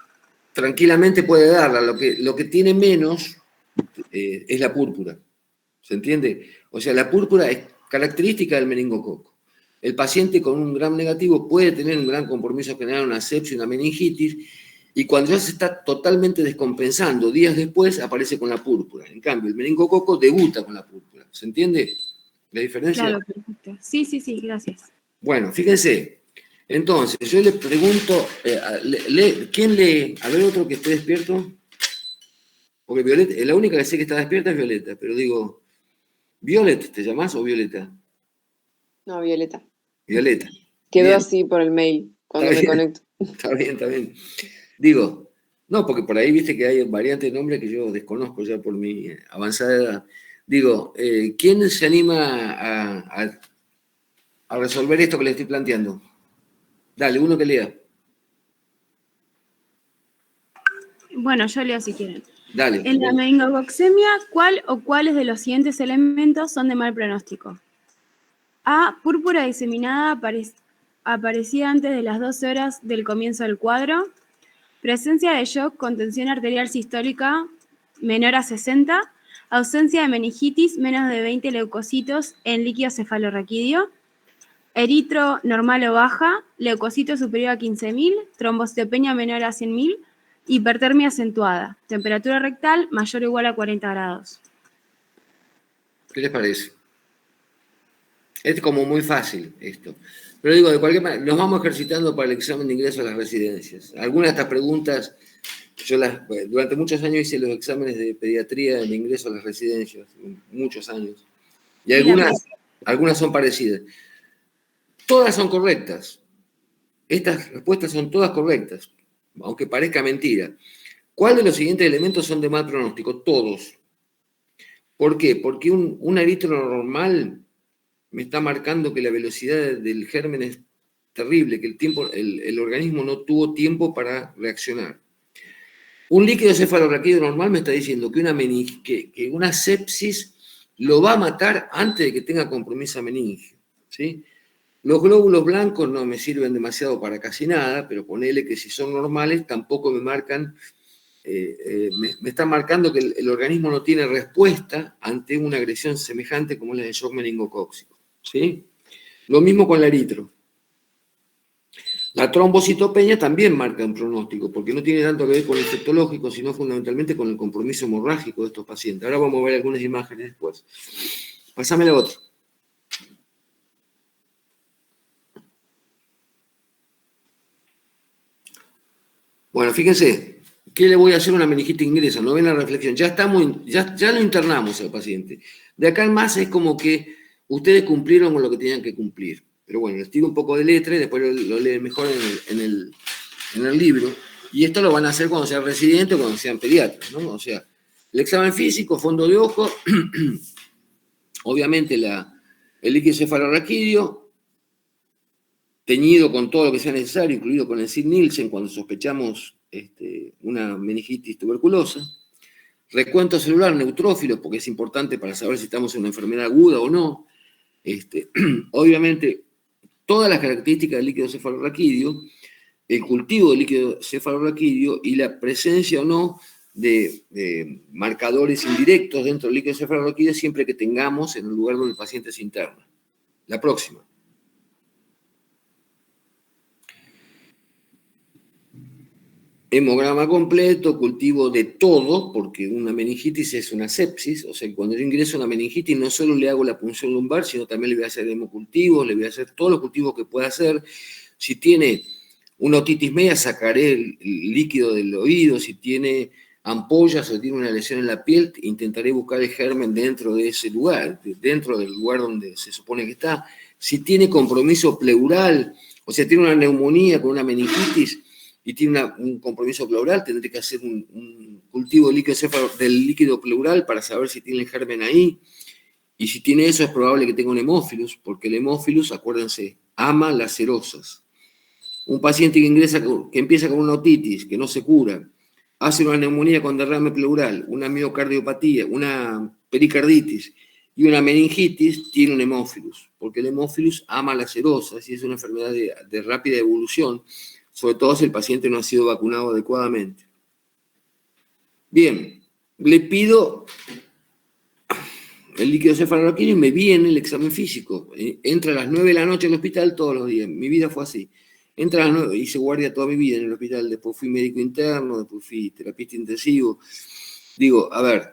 Tranquilamente puede darla. Lo que tiene menos es la púrpura. ¿Se entiende? O sea, la púrpura Característica del meningococo. El paciente con un gram negativo puede tener un gran compromiso general, una sepsis, una meningitis, y cuando ya se está totalmente descompensando, días después aparece con la púrpura. En cambio, el meningococo debuta con la púrpura. ¿Se entiende la diferencia? Claro, perfecto. Sí, gracias. Bueno, fíjense. Entonces, yo le pregunto, ¿quién lee? A ver, otro que esté despierto. Porque Violeta, la única que sé que está despierta es Violeta, pero digo, ¿Violet te llamás o Violeta? No, Violeta. Violeta. Quedó Bien. así por el mail cuando Está me bien. conecto. Está bien, está bien. Digo, no, porque por ahí viste que hay variantes de nombres que yo desconozco ya por mi avanzada edad. Digo, ¿quién se anima a resolver esto que le estoy planteando? Dale, uno que lea. Bueno, yo leo si quieren. Dale. En la meningococcemia, ¿cuál o cuáles de los siguientes elementos son de mal pronóstico? A. Púrpura diseminada aparecida antes de las 12 horas del comienzo del cuadro. Presencia de shock con tensión arterial sistólica menor a 60. Ausencia de meningitis, menos de 20 leucocitos en líquido cefalorraquídeo. Eritro normal o baja, leucocito superior a 15.000, trombocitopenia menor a 100.000, hipertermia acentuada, temperatura rectal mayor o igual a 40 grados. ¿Qué les parece? Es como muy fácil esto. Pero digo, de cualquier manera, nos vamos ejercitando para el examen de ingreso a las residencias. Algunas de estas preguntas, durante muchos años hice los exámenes de pediatría de ingreso a las residencias, muchos años. Y algunas son parecidas. Todas son correctas. Estas respuestas son todas correctas, aunque parezca mentira. ¿Cuál de los siguientes elementos son de mal pronóstico? Todos. ¿Por qué? Porque un eritro normal me está marcando que la velocidad del germen es terrible, que el organismo no tuvo tiempo para reaccionar. Un líquido cefalorraquídeo normal me está diciendo que una sepsis lo va a matar antes de que tenga compromiso meningio, ¿sí? Los glóbulos blancos no me sirven demasiado para casi nada, pero ponele que si son normales tampoco me marcan, me están marcando que el organismo no tiene respuesta ante una agresión semejante como la del shock meningocócico, ¿sí? Lo mismo con la eritro. La trombocitopenia también marca un pronóstico, porque no tiene tanto que ver con el infectológico, sino fundamentalmente con el compromiso hemorrágico de estos pacientes. Ahora vamos a ver algunas imágenes después. Pásame la otra. Bueno, fíjense, ¿qué le voy a hacer a una meningitis ingresa? No ven la reflexión. Ya lo internamos al paciente. De acá en más es como que ustedes cumplieron con lo que tenían que cumplir. Pero bueno, les tiro un poco de letra y después lo leen mejor en el libro. Y esto lo van a hacer cuando sean residentes o cuando sean pediatras, ¿no? O sea, el examen físico, fondo de ojo, obviamente el líquido cefalorraquídeo, teñido con todo lo que sea necesario, incluido con el Sid-Nielsen cuando sospechamos una meningitis tuberculosa. Recuento celular neutrófilo, porque es importante para saber si estamos en una enfermedad aguda o no. Obviamente, todas las características del líquido cefalorraquídeo, el cultivo del líquido cefalorraquídeo y la presencia o no de marcadores indirectos dentro del líquido cefalorraquídeo siempre que tengamos en el lugar donde el paciente se interna. La próxima. Hemograma completo, cultivo de todo, porque una meningitis es una sepsis, o sea, cuando yo ingreso a una meningitis no solo le hago la punción lumbar, sino también le voy a hacer hemocultivos, le voy a hacer todos los cultivos que pueda hacer. Si tiene una otitis media, sacaré el líquido del oído. Si tiene ampollas o tiene una lesión en la piel, intentaré buscar el germen dentro de ese lugar, dentro del lugar donde se supone que está. Si tiene compromiso pleural, o sea, tiene una neumonía con una meningitis, y tiene un compromiso pleural, tendré que hacer un cultivo del líquido pleural para saber si tiene el germen ahí. Y si tiene eso, es probable que tenga un hemófilus, porque el hemófilus, acuérdense, ama las serosas. Un paciente que empieza con una otitis, que no se cura, hace una neumonía con derrame pleural, una miocardiopatía, una pericarditis y una meningitis, tiene un hemófilus, porque el hemófilus ama las serosas y es una enfermedad de rápida evolución, sobre todo si el paciente no ha sido vacunado adecuadamente. Bien, le pido el líquido cefalorraquídeo y me viene el examen físico. Entra a las 9 de la noche al hospital todos los días. Mi vida fue así. Entra a las 9, hice guardia toda mi vida en el hospital. Después fui médico interno, después fui terapista intensivo. Digo, a ver,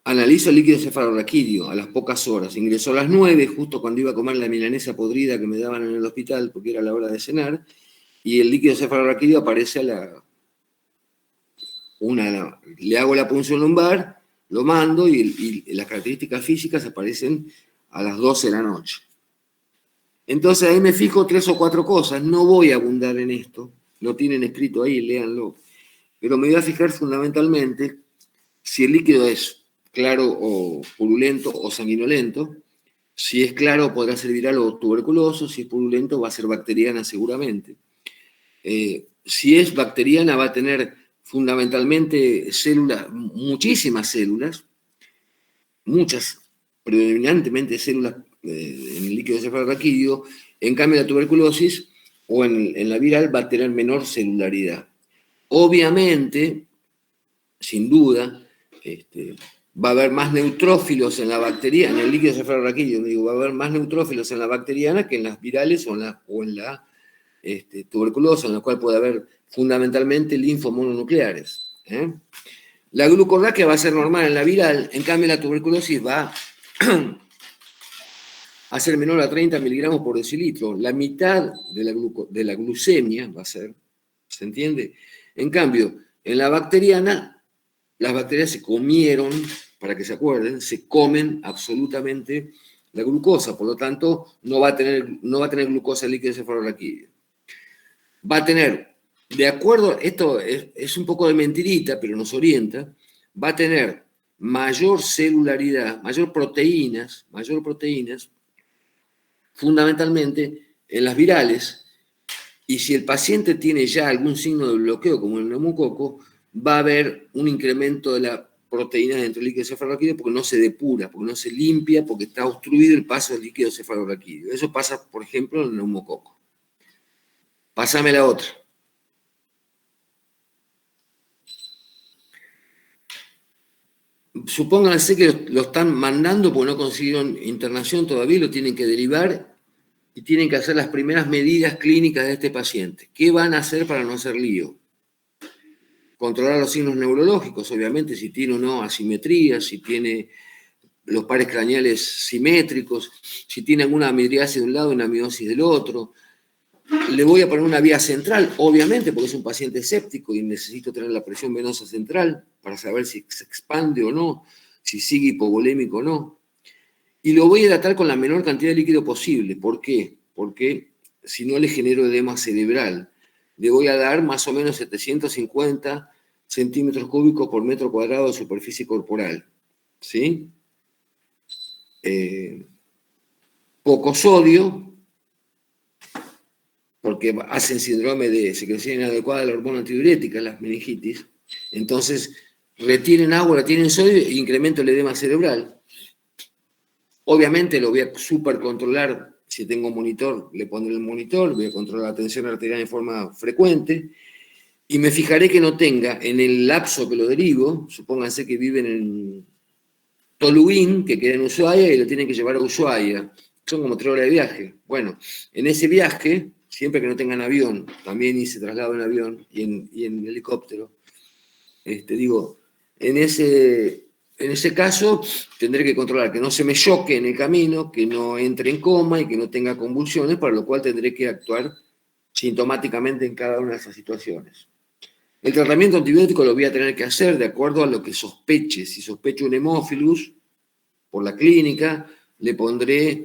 analizo el líquido cefalorraquídeo a las pocas horas. Ingresó a las 9, justo cuando iba a comer la milanesa podrida que me daban en el hospital, porque era la hora de cenar, y el líquido cefalorraquídeo aparece a le hago la punción lumbar, lo mando y las características físicas aparecen a las 12 de la noche. Entonces ahí me fijo 3 o 4 cosas, no voy a abundar en esto, lo tienen escrito ahí, léanlo, pero me voy a fijar fundamentalmente si el líquido es claro o purulento o sanguinolento. Si es claro podrá ser viral o tuberculoso, si es purulento va a ser bacteriana seguramente. Si es bacteriana va a tener fundamentalmente células, muchísimas células, muchas, predominantemente células en el líquido cefalorraquídeo. En cambio la tuberculosis o en la viral va a tener menor celularidad. Obviamente, sin duda, va a haber más neutrófilos en la bacteriana, en el líquido cefalorraquídeo, digo, va a haber más neutrófilos en la bacteriana que en las virales o en la tuberculosis, en la cual puede haber fundamentalmente linfomononucleares. La glucorraquia va a ser normal en la viral, en cambio la tuberculosis va a ser menor a 30 miligramos por decilitro. La mitad de la glucemia va a ser, ¿se entiende? En cambio, en la bacteriana, las bacterias se comieron, para que se acuerden, se comen absolutamente la glucosa, por lo tanto, no va a tener glucosa líquida cefalorraquídeo. Va a tener, de acuerdo, esto es un poco de mentirita, pero nos orienta, va a tener mayor celularidad, mayor proteínas, fundamentalmente en las virales, y si el paciente tiene ya algún signo de bloqueo, como el neumococo, va a haber un incremento de la proteína dentro del líquido cefalorraquídeo porque no se depura, porque no se limpia, porque está obstruido el paso del líquido cefalorraquídeo. Eso pasa, por ejemplo, en el neumococo. Pásame la otra. Supónganse que lo están mandando porque no consiguieron internación todavía, lo tienen que derivar y tienen que hacer las primeras medidas clínicas de este paciente. ¿Qué van a hacer para no hacer lío? Controlar los signos neurológicos, obviamente, si tiene o no asimetría, si tiene los pares craneales simétricos, si tiene alguna amidriasis de un lado y una amidosis del otro. Le voy a poner una vía central, obviamente, porque es un paciente séptico y necesito tener la presión venosa central para saber si se expande o no, si sigue hipovolémico o no. Y lo voy a hidratar con la menor cantidad de líquido posible. ¿Por qué? Porque si no le genero edema cerebral. Le voy a dar más o menos 750 centímetros cúbicos por metro cuadrado de superficie corporal. ¿Sí? Poco sodio, porque hacen síndrome de secreción inadecuada de la hormona antidiurética, las meningitis. Entonces, retienen agua, retienen sodio e incremento el edema cerebral. Obviamente lo voy a supercontrolar. Si tengo un monitor, le pondré el monitor, voy a controlar la tensión arterial en forma frecuente, y me fijaré que no tenga, en el lapso que lo derivo, supónganse que viven en Toluín, que queda en Ushuaia, y lo tienen que llevar a Ushuaia. Son como 3 horas de viaje. Bueno, en ese viaje, siempre que no tengan avión, también hice traslado en avión y en helicóptero, en ese caso tendré que controlar que no se me choque en el camino, que no entre en coma y que no tenga convulsiones, para lo cual tendré que actuar sintomáticamente en cada una de esas situaciones. El tratamiento antibiótico lo voy a tener que hacer de acuerdo a lo que sospeche. Si sospecho un hemófilus, por la clínica, le pondré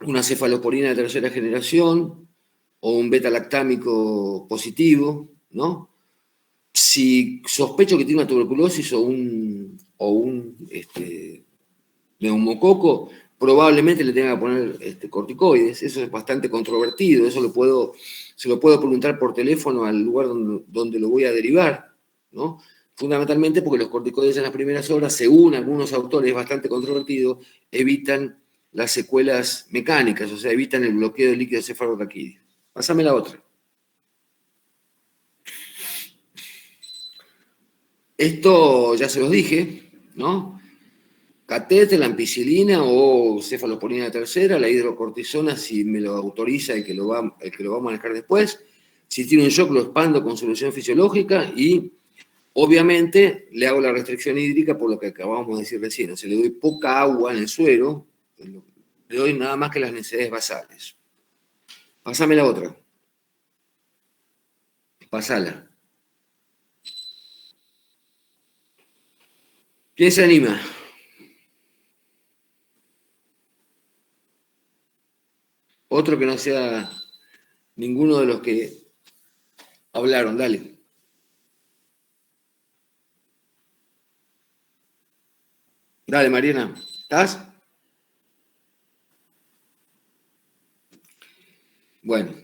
una cefalosporina de tercera generación o un beta-lactámico positivo, ¿no? Si sospecho que tiene una tuberculosis o un neumococo, probablemente le tenga que poner corticoides. Eso es bastante controvertido, eso se lo puedo preguntar por teléfono al lugar donde lo voy a derivar, ¿no? Fundamentalmente porque los corticoides en las primeras horas, según algunos autores, bastante controvertido, evitan las secuelas mecánicas, o sea, evitan el bloqueo del líquido cefalorraquídeo. Pásame la otra. Esto ya se los dije, ¿no? Catéter, la ampicilina o cefalosporina tercera, la hidrocortisona si me lo autoriza el que lo va a manejar después. Si tiene un shock lo expando con solución fisiológica y obviamente le hago la restricción hídrica por lo que acabamos de decir recién. O sea, le doy poca agua en el suero, le doy nada más que las necesidades basales. Pásame la otra. Pasala. ¿Quién se anima? Otro que no sea ninguno de los que hablaron, dale. Dale, Mariana. ¿Estás? Bueno,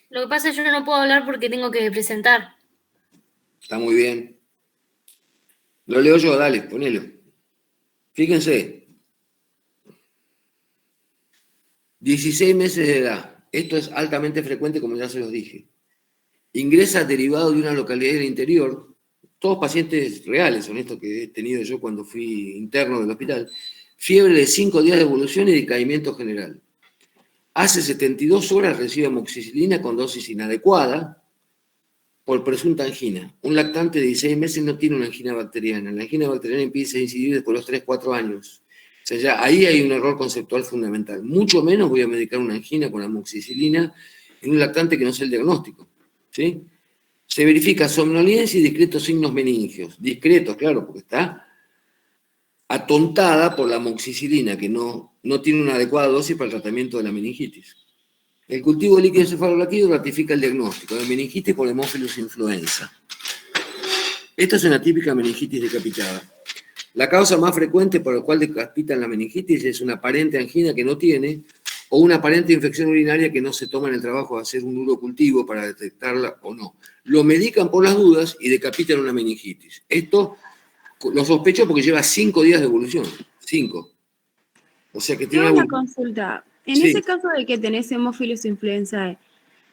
Lo que pasa es que yo no puedo hablar porque tengo que presentar. está muy bien. Lo leo yo, dale, ponelo. Fíjense. 16 meses de edad. Esto es altamente frecuente, como ya se los dije. Ingresa derivado de una localidad del interior. Todos pacientes reales, son estos que he tenido yo cuando fui interno del hospital. Fiebre de 5 días de evolución y decaimiento general. Hace 72 horas recibe amoxicilina con dosis inadecuada por presunta angina. Un lactante de 16 meses no tiene una angina bacteriana. La angina bacteriana empieza a incidir después de los 3-4 años. O sea, ya ahí hay un error conceptual fundamental. Mucho menos voy a medicar una angina con amoxicilina en un lactante que no es el diagnóstico. ¿Sí? Se verifica somnolencia y discretos signos meningios. Discretos, claro, porque está atontada por la amoxicilina, que no tiene una adecuada dosis para el tratamiento de la meningitis. El cultivo de líquido encefalorraquídeo ratifica el diagnóstico de meningitis por Haemophilus influenza. Esta es una típica meningitis decapitada. La causa más frecuente por la cual decapitan la meningitis es una aparente angina que no tiene o una aparente infección urinaria que no se toma en el trabajo de hacer un urocultivo para detectarla o no. Lo medican por las dudas y decapitan una meningitis. Esto lo sospecho porque lleva 5 días de evolución. 5. O sea que tiene Tengo una una... consulta. En Sí, ese caso de que tenés Haemophilus influenzae,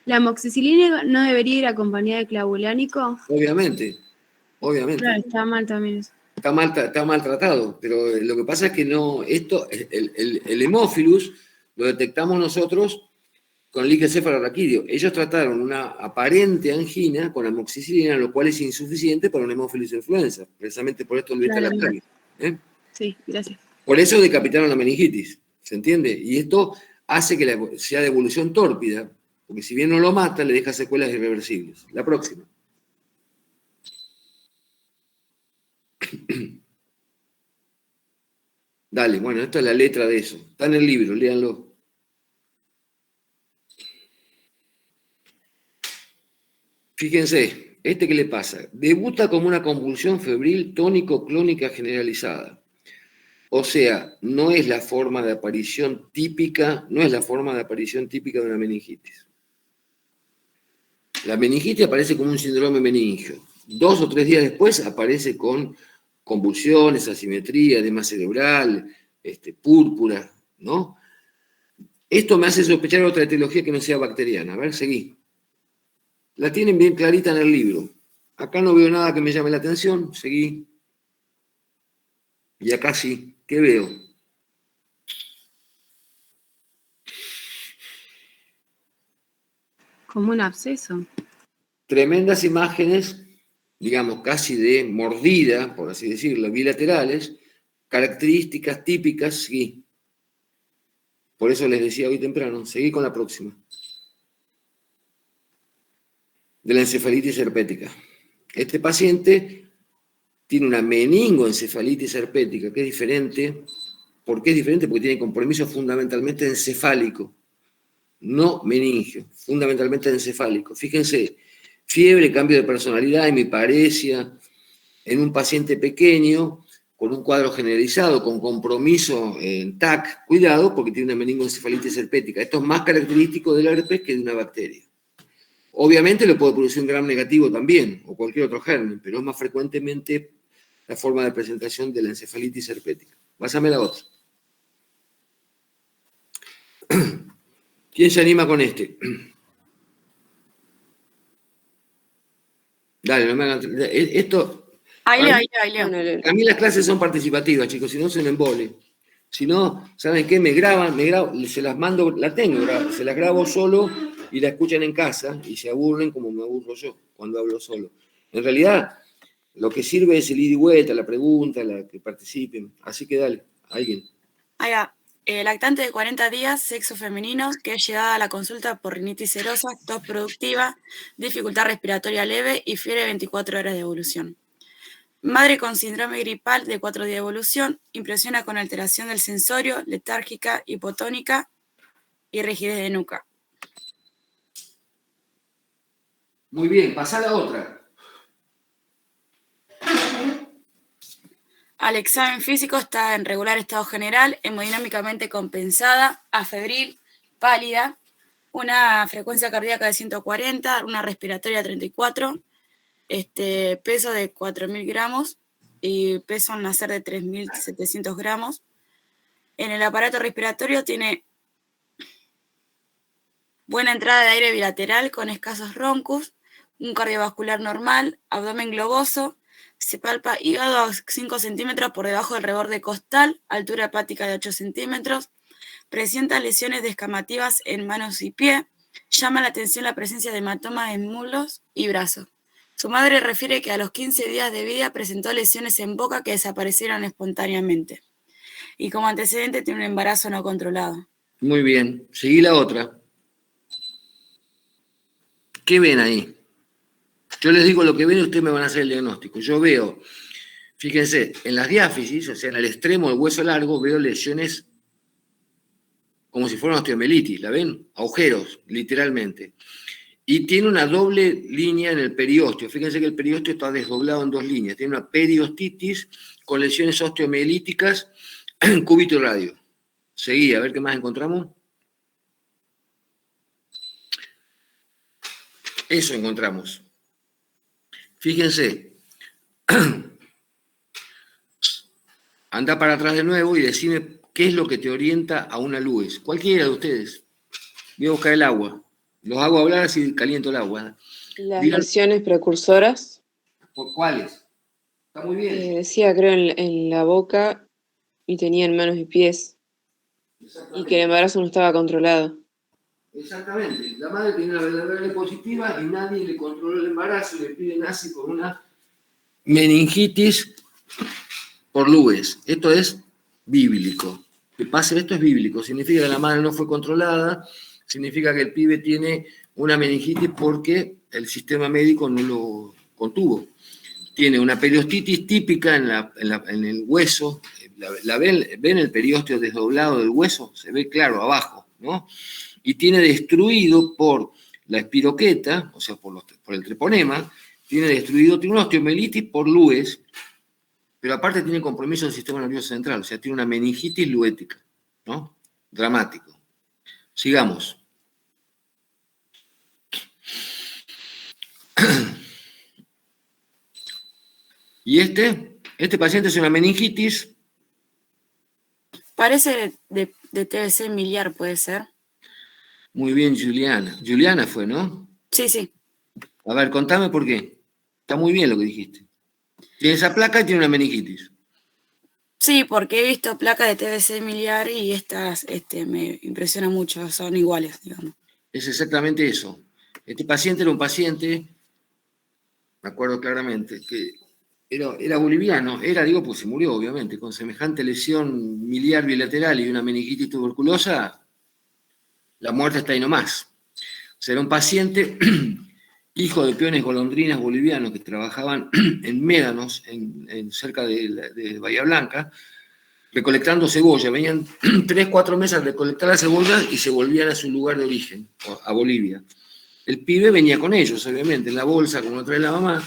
¿la amoxicilina no debería ir acompañada de clavulánico? obviamente. Claro, está mal también eso. Está mal tratado, pero lo que pasa es que no, el hemófilus lo detectamos nosotros con líquido encefalorraquídeo. Ellos trataron una aparente angina con amoxicilina, lo cual es insuficiente para un hemófilus influenza. Precisamente por esto el beta Claro, lactario. sí, gracias. Por eso decapitaron la meningitis, ¿se entiende? Y esto hace que sea de evolución tórpida, porque si bien no lo mata, le deja secuelas irreversibles. La próxima. Dale, bueno, esta es la letra de eso. Está en el libro, léanlo. Fíjense, ¿qué le pasa? Debuta como una convulsión febril tónico-clónica generalizada. O sea, no es la forma de aparición típica, no es la forma de aparición típica de una meningitis. La meningitis aparece como un síndrome meningio. 2 o 3 días después aparece con convulsiones, asimetría, edema cerebral, púrpura, ¿no? Esto me hace sospechar otra etiología que no sea bacteriana. A ver, seguí. La tienen bien clarita en el libro. Acá no veo nada que me llame la atención, seguí. Y acá sí, ¿qué veo? Como un absceso. Tremendas imágenes, digamos, casi de mordida, por así decirlo, bilaterales, características típicas, sí. Por eso les decía hoy temprano, seguí con la próxima. De la encefalitis herpética. Este paciente tiene una meningoencefalitis herpética, que es diferente. ¿Por qué es diferente? Porque tiene compromiso fundamentalmente encefálico, no meningio, fundamentalmente encefálico. Fíjense, fiebre, cambio de personalidad, hemiparesia, en un paciente pequeño, con un cuadro generalizado, con compromiso en TAC, cuidado, porque tiene una meningoencefalitis herpética. Esto es más característico del herpes que de una bacteria. Obviamente le puede producir un gram negativo también, o cualquier otro germen, pero es más frecuentemente la forma de presentación de la encefalitis herpética. Pásame la otra. ¿Quién se anima con este? Dale, no me hagan... Esto Ahí leo, Bueno, A mí las clases son participativas, chicos, si no se me embole. Si no, ¿saben qué? Me graban, se las mando, la tengo, se las grabo solo y la escuchan en casa y se aburren como me aburro yo cuando hablo solo. En realidad, lo que sirve es el ida y vuelta, la pregunta, la que participen. Así que dale, alguien. Ahí va. Lactante de 40 días, sexo femenino, que es llegada a la consulta por rinitis serosa, tos productiva, dificultad respiratoria leve y fiebre 24 horas de evolución. Madre con síndrome gripal de 4 días de evolución, impresiona con alteración del sensorio, letárgica, hipotónica y rigidez de nuca. Muy bien, pasá a la otra. Al examen físico está en regular estado general, hemodinámicamente compensada, afebril, pálida, una frecuencia cardíaca de 140, una respiratoria 34, peso de 4.000 gramos y peso al nacer de 3.700 gramos. En el aparato respiratorio tiene buena entrada de aire bilateral con escasos roncus, un cardiovascular normal, abdomen globoso, se palpa hígado a 5 centímetros por debajo del reborde costal, altura hepática de 8 centímetros, presenta lesiones descamativas en manos y pie, llama la atención la presencia de hematomas en muslos y brazos. Su madre refiere que a los 15 días de vida presentó lesiones en boca que desaparecieron espontáneamente. Y como antecedente tiene un embarazo no controlado. Muy bien, seguí la otra. ¿Qué ven ahí? Yo les digo lo que ven y ustedes me van a hacer el diagnóstico. Yo veo, fíjense, en las diáfisis, o sea, en el extremo del hueso largo, veo lesiones como si fueran osteomelitis, ¿la ven? Agujeros, literalmente. Y tiene una doble línea en el periósteo. Fíjense que el periósteo está desdoblado en 2 líneas. Tiene una periostitis con lesiones osteomielíticas en cúbito y radio. Seguí, a ver qué más encontramos. Eso encontramos. Fíjense. Anda para atrás de nuevo y decime qué es lo que te orienta a una luz. Cualquiera de ustedes. Voy a buscar el agua. Los hago hablar así caliento el agua. Las Digan, lesiones precursoras, ¿por cuáles? Está muy bien. decía creo en la boca y tenía en manos y pies, y que el embarazo no estaba controlado. Exactamente. La madre tenía una verdadera positiva y nadie le controló el embarazo y el pibe nace con una meningitis por lubes. Esto es bíblico. Que pase esto es bíblico. Significa que la madre no fue controlada, significa que el pibe tiene una meningitis porque el sistema médico no lo contuvo. Tiene una periostitis típica en el hueso. ¿Ven el periósteo desdoblado del hueso? Se ve claro abajo, ¿no? Y tiene destruido por la espiroqueta, o sea, por el treponema, tiene una osteomelitis por lues, pero aparte tiene compromiso del sistema nervioso central, o sea, tiene una meningitis luética, ¿no? Dramático. Sigamos. Y este paciente es una meningitis. Parece de TBC miliar, ¿puede ser? Muy bien, Juliana. Juliana fue, ¿no? Sí, sí. A ver, contame por qué. Está muy bien lo que dijiste. Tiene esa placa y tiene una meningitis. Sí, porque he visto placas de TBC miliar y estas me impresionan mucho, son iguales, digamos. Es exactamente eso. Este paciente era un paciente, me acuerdo claramente, que era boliviano, pues se murió, obviamente, con semejante lesión miliar bilateral y una meningitis tuberculosa, la muerte está ahí nomás. O sea, era un paciente, hijo de peones golondrinas bolivianos que trabajaban en médanos, cerca de Bahía Blanca, recolectando cebolla. Venían 3-4 meses a recolectar la cebolla y se volvían a su lugar de origen, a Bolivia. El pibe venía con ellos, obviamente, en la bolsa, como lo trae la mamá,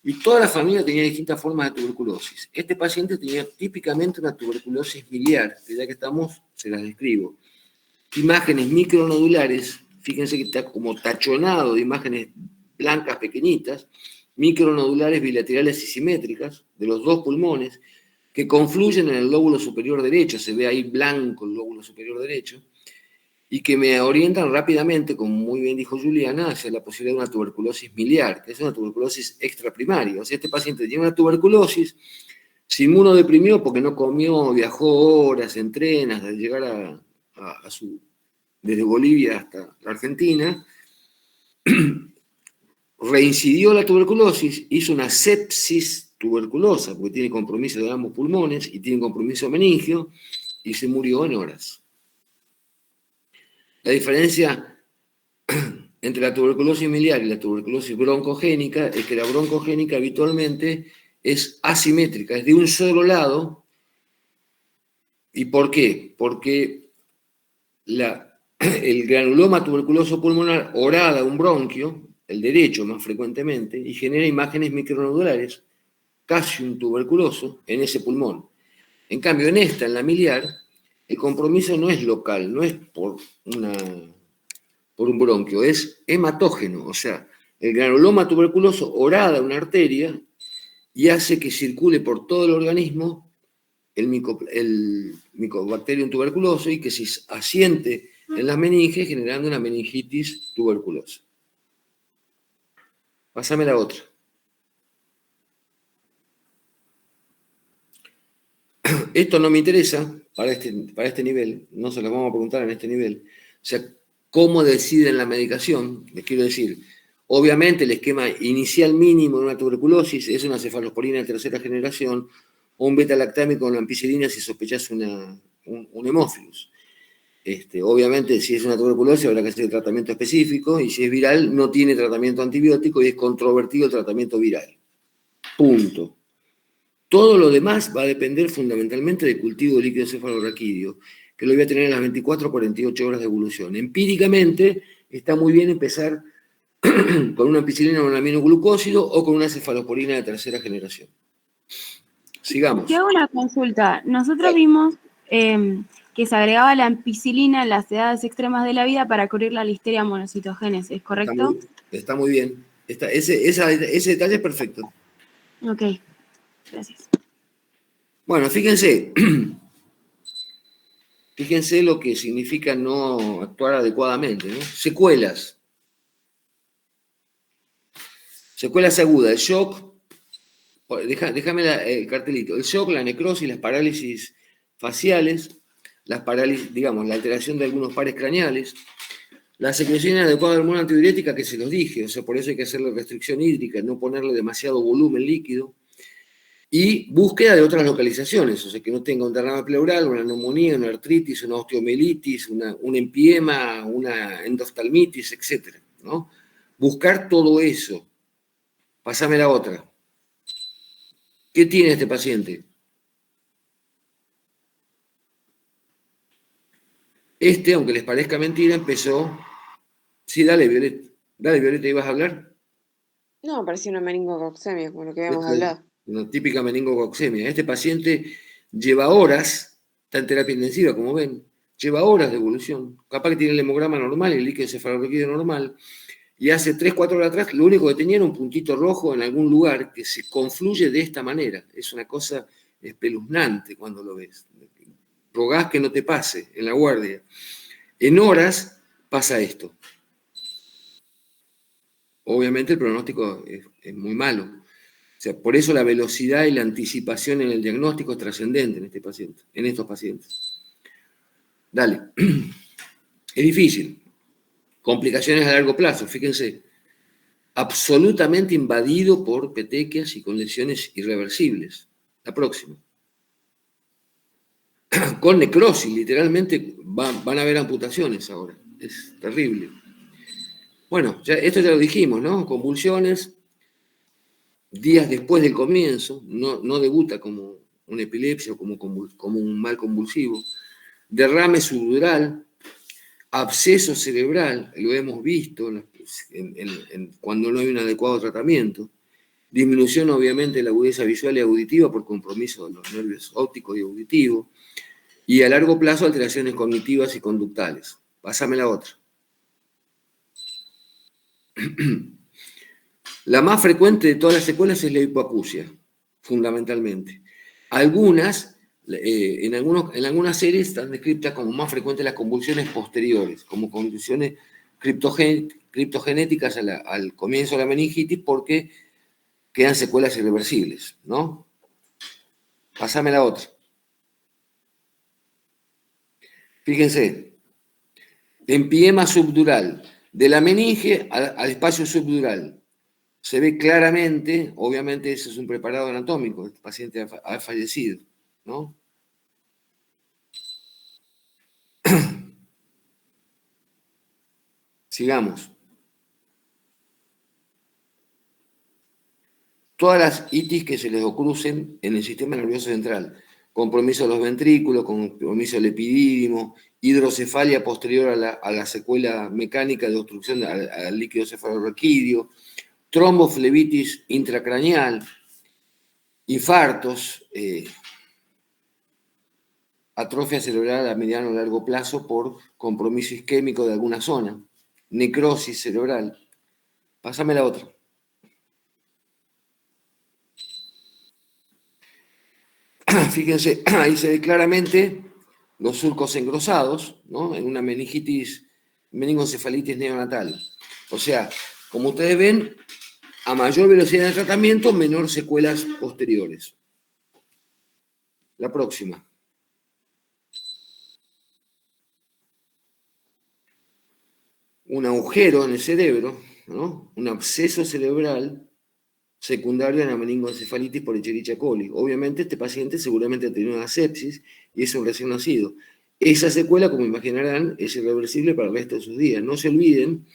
y toda la familia tenía distintas formas de tuberculosis. Este paciente tenía típicamente una tuberculosis miliar, que ya que estamos, se las describo. Imágenes micronodulares, fíjense que está como tachonado de imágenes blancas pequeñitas, micronodulares bilaterales y simétricas de los 2 pulmones, que confluyen en el lóbulo superior derecho, se ve ahí blanco el lóbulo superior derecho, y que me orientan rápidamente, como muy bien dijo Juliana, hacia la posibilidad de una tuberculosis miliar, que es una tuberculosis extraprimaria. O sea, este paciente tiene una tuberculosis, se inmunodeprimió porque no comió, viajó horas en tren hasta llegar desde Bolivia hasta la Argentina, reincidió la tuberculosis, hizo una sepsis tuberculosa, porque tiene compromiso de ambos pulmones y tiene compromiso meningio, y se murió en horas. La diferencia entre la tuberculosis miliar y la tuberculosis broncogénica es que la broncogénica habitualmente es asimétrica, es de un solo lado. ¿Y por qué? Porque el granuloma tuberculoso pulmonar horada un bronquio, el derecho más frecuentemente, y genera imágenes micronodulares, casi un tuberculoso, en ese pulmón. En cambio, en la miliar, el compromiso no es local, no es por un bronquio, es hematógeno, o sea, el granuloma tuberculoso horada una arteria y hace que circule por todo el organismo el Mycobacterium tuberculoso y que se asiente en las meninges generando una meningitis tuberculosa. Pásame la otra. Esto no me interesa para este nivel, no se los vamos a preguntar en este nivel. O sea, ¿cómo deciden la medicación? Les quiero decir, obviamente el esquema inicial mínimo de una tuberculosis es una cefalosporina de tercera generación o un beta-lactámico con ampicilina si sospechás un hemófilus. Obviamente, si es una tuberculosis habrá que hacer el tratamiento específico y si es viral no tiene tratamiento antibiótico y es controvertido el tratamiento viral. Punto. Todo lo demás va a depender fundamentalmente del cultivo de líquido cefalorraquídeo, que lo voy a tener en las 24 o 48 horas de evolución. Empíricamente está muy bien empezar con una ampicilina o un aminoglucósido o con una cefalosporina de tercera generación. Sigamos. Te hago una consulta. Nosotros vimos que se agregaba la ampicilina en las edades extremas de la vida para cubrir la listeria monocitogénesis, ¿correcto? Está muy bien. Ese detalle es perfecto. Ok, gracias. Bueno, fíjense lo que significa no actuar adecuadamente, ¿no? Secuelas. Secuelas agudas, el shock, déjame el cartelito, el shock, la necrosis, las parálisis faciales, las parálisis, digamos, la alteración de algunos pares craneales, la secreción inadecuada de hormona antidiurética, que se los dije, o sea, por eso hay que hacerle restricción hídrica, no ponerle demasiado volumen líquido, y búsqueda de otras localizaciones, o sea, que no tenga un derrame pleural, una neumonía, una artritis, una osteomielitis, un empiema, una endoftalmitis, etc., ¿no? Buscar todo eso. Pásame la otra. ¿Qué tiene este paciente? Aunque les parezca mentira, empezó... Sí, dale, Violeta. Dale, Violeta, ¿ibas a hablar? No, parecía una meningococcemia, como lo que habíamos hablado. Una típica meningococcemia. Este paciente lleva horas, está en terapia intensiva, como ven, lleva horas de evolución. Capaz que tiene el hemograma normal, el líquido cefalorraquídeo normal, y hace 3-4 horas atrás lo único que tenía era un puntito rojo en algún lugar que se confluye de esta manera. Es una cosa espeluznante cuando lo ves. Rogás que no te pase en la guardia. En horas pasa esto. Obviamente el pronóstico es muy malo. O sea, por eso la velocidad y la anticipación en el diagnóstico es trascendente en estos pacientes. Dale. Es difícil. Complicaciones a largo plazo, fíjense. Absolutamente invadido por petequias y con lesiones irreversibles. La próxima. Con necrosis, literalmente van a haber amputaciones ahora. Es terrible. Bueno, esto ya lo dijimos, ¿no? Convulsiones, días después del comienzo, no debuta como una epilepsia o como un mal convulsivo. Derrame subdural, absceso cerebral, lo hemos visto cuando no hay un adecuado tratamiento. Disminución, obviamente, de la agudeza visual y auditiva por compromiso de los nervios ópticos y auditivos. Y a largo plazo, alteraciones cognitivas y conductales. Pásame la otra. La más frecuente de todas las secuelas es la hipoacusia, fundamentalmente. Algunas En algunas series están descritas como más frecuentes las convulsiones posteriores, como condiciones criptogenéticas al comienzo de la meningitis, porque quedan secuelas irreversibles, ¿no? Pásame la otra. Fíjense, empiema subdural, de la meninge al espacio subdural. Se ve claramente, obviamente ese es un preparado anatómico, el paciente ha fallecido, ¿no? Sigamos. Todas las itis que se les ocurren en el sistema nervioso central. Compromiso de los ventrículos, compromiso del epidídimo, hidrocefalia posterior a la secuela mecánica de obstrucción al líquido cefalorraquídeo, tromboflebitis intracraneal, infartos, atrofia cerebral a mediano o largo plazo por compromiso isquémico de alguna zona, necrosis cerebral. Pásame la otra. Fíjense, ahí se ve claramente los surcos engrosados, ¿no? En una meningocefalitis neonatal. O sea, como ustedes ven, a mayor velocidad de tratamiento, menor secuelas posteriores. La próxima. Un agujero en el cerebro, ¿no? Un absceso cerebral secundario a la meningoencefalitis por Escherichia coli. Obviamente este paciente seguramente ha tenido una sepsis y es un recién nacido. Esa secuela, como imaginarán, es irreversible para el resto de sus días. No se olviden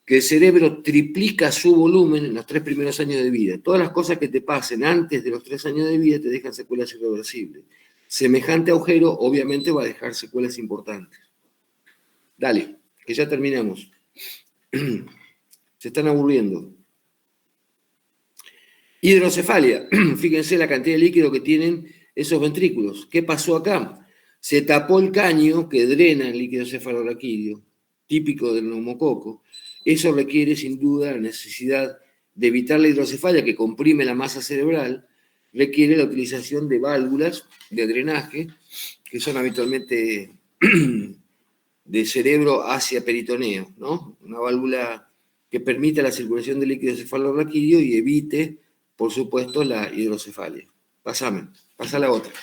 que el cerebro triplica su volumen en los 3 primeros años de vida. Todas las cosas que te pasen antes de los 3 años de vida te dejan secuelas irreversibles. Semejante agujero obviamente va a dejar secuelas importantes. Dale, que ya terminamos. Se están aburriendo. Hidrocefalia. Fíjense la cantidad de líquido que tienen esos ventrículos. ¿Qué pasó acá? Se tapó el caño que drena el líquido cefalorraquídeo, típico del neumococo. Eso requiere sin duda la necesidad de evitar la hidrocefalia que comprime la masa cerebral, requiere la utilización de válvulas de drenaje que son habitualmente de cerebro hacia peritoneo, ¿no? Una válvula que permita la circulación del líquido cefalorraquídeo y evite, por supuesto, la hidrocefalia. Pasa la otra.